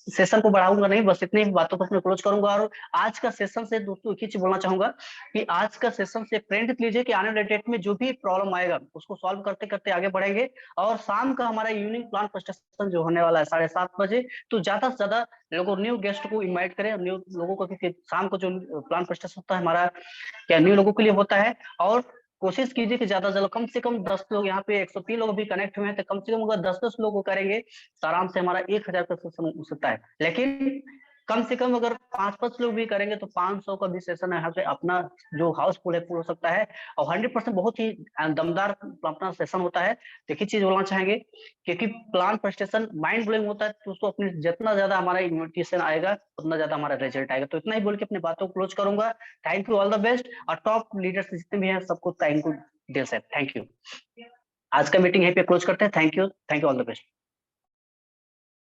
सेशन को बढ़ाऊंगा नहीं, बस इतनी बातों को क्लोज करूंगा। और आज का सेशन से दोस्तों एक ही चीज बोलना चाहूंगा, कि आज का सेशन से प्रिंट लीजिए कि आने वाले डेट में जो भी प्रॉब्लम आएगा उसको सॉल्व करते करते आगे बढ़ेंगे। और शाम का हमारा इवनिंग प्लान प्रेजेंटेशन जो होने वाला है 7:30 बजे, तो ज्यादा से ज्यादा लोगों न्यू गेस्ट को इनवाइट करें, न्यू लोगों को, क्योंकि शाम को जो प्लान प्रेजेंटेशन होता है हमारा क्या न्यू लोगों के लिए होता है। और कोशिश कीजिए कि ज्यादा से ज्यादा कम से कम 10 लोग, यहाँ पे 103 लोग भी कनेक्ट हुए हैं, तो कम से कम अगर 10-10 लोग को करेंगे तो आराम से हमारा 1000 का सेशन हो सकता है। लेकिन कम से कम अगर 5-5 लोग भी करेंगे तो 500 का भी सेशन यहाँ पे अपना जो हाउसफुल है पूरा हो सकता है। और 100% बहुत ही दमदार अपना सेशन होता है। तो एक ही चीज बोलना चाहेंगे, क्योंकि प्लान प्रेजेंटेशन माइंड ब्लोइंग होता है, तो उसको अपने जितना ज्यादा हमारा इन्विटेशन आएगा उतना ज्यादा हमारा रिजल्ट आएगा। तो इतना ही बोल के अपनी बातों को क्लोज करूंगा। Thank you, all the best. और टॉप लीडर्स जितने भी हैं सबको थैंक यू दिल से, थैंक यू। आज का मीटिंग यहीं पे क्लोज करते हैं। Thank you, all the best.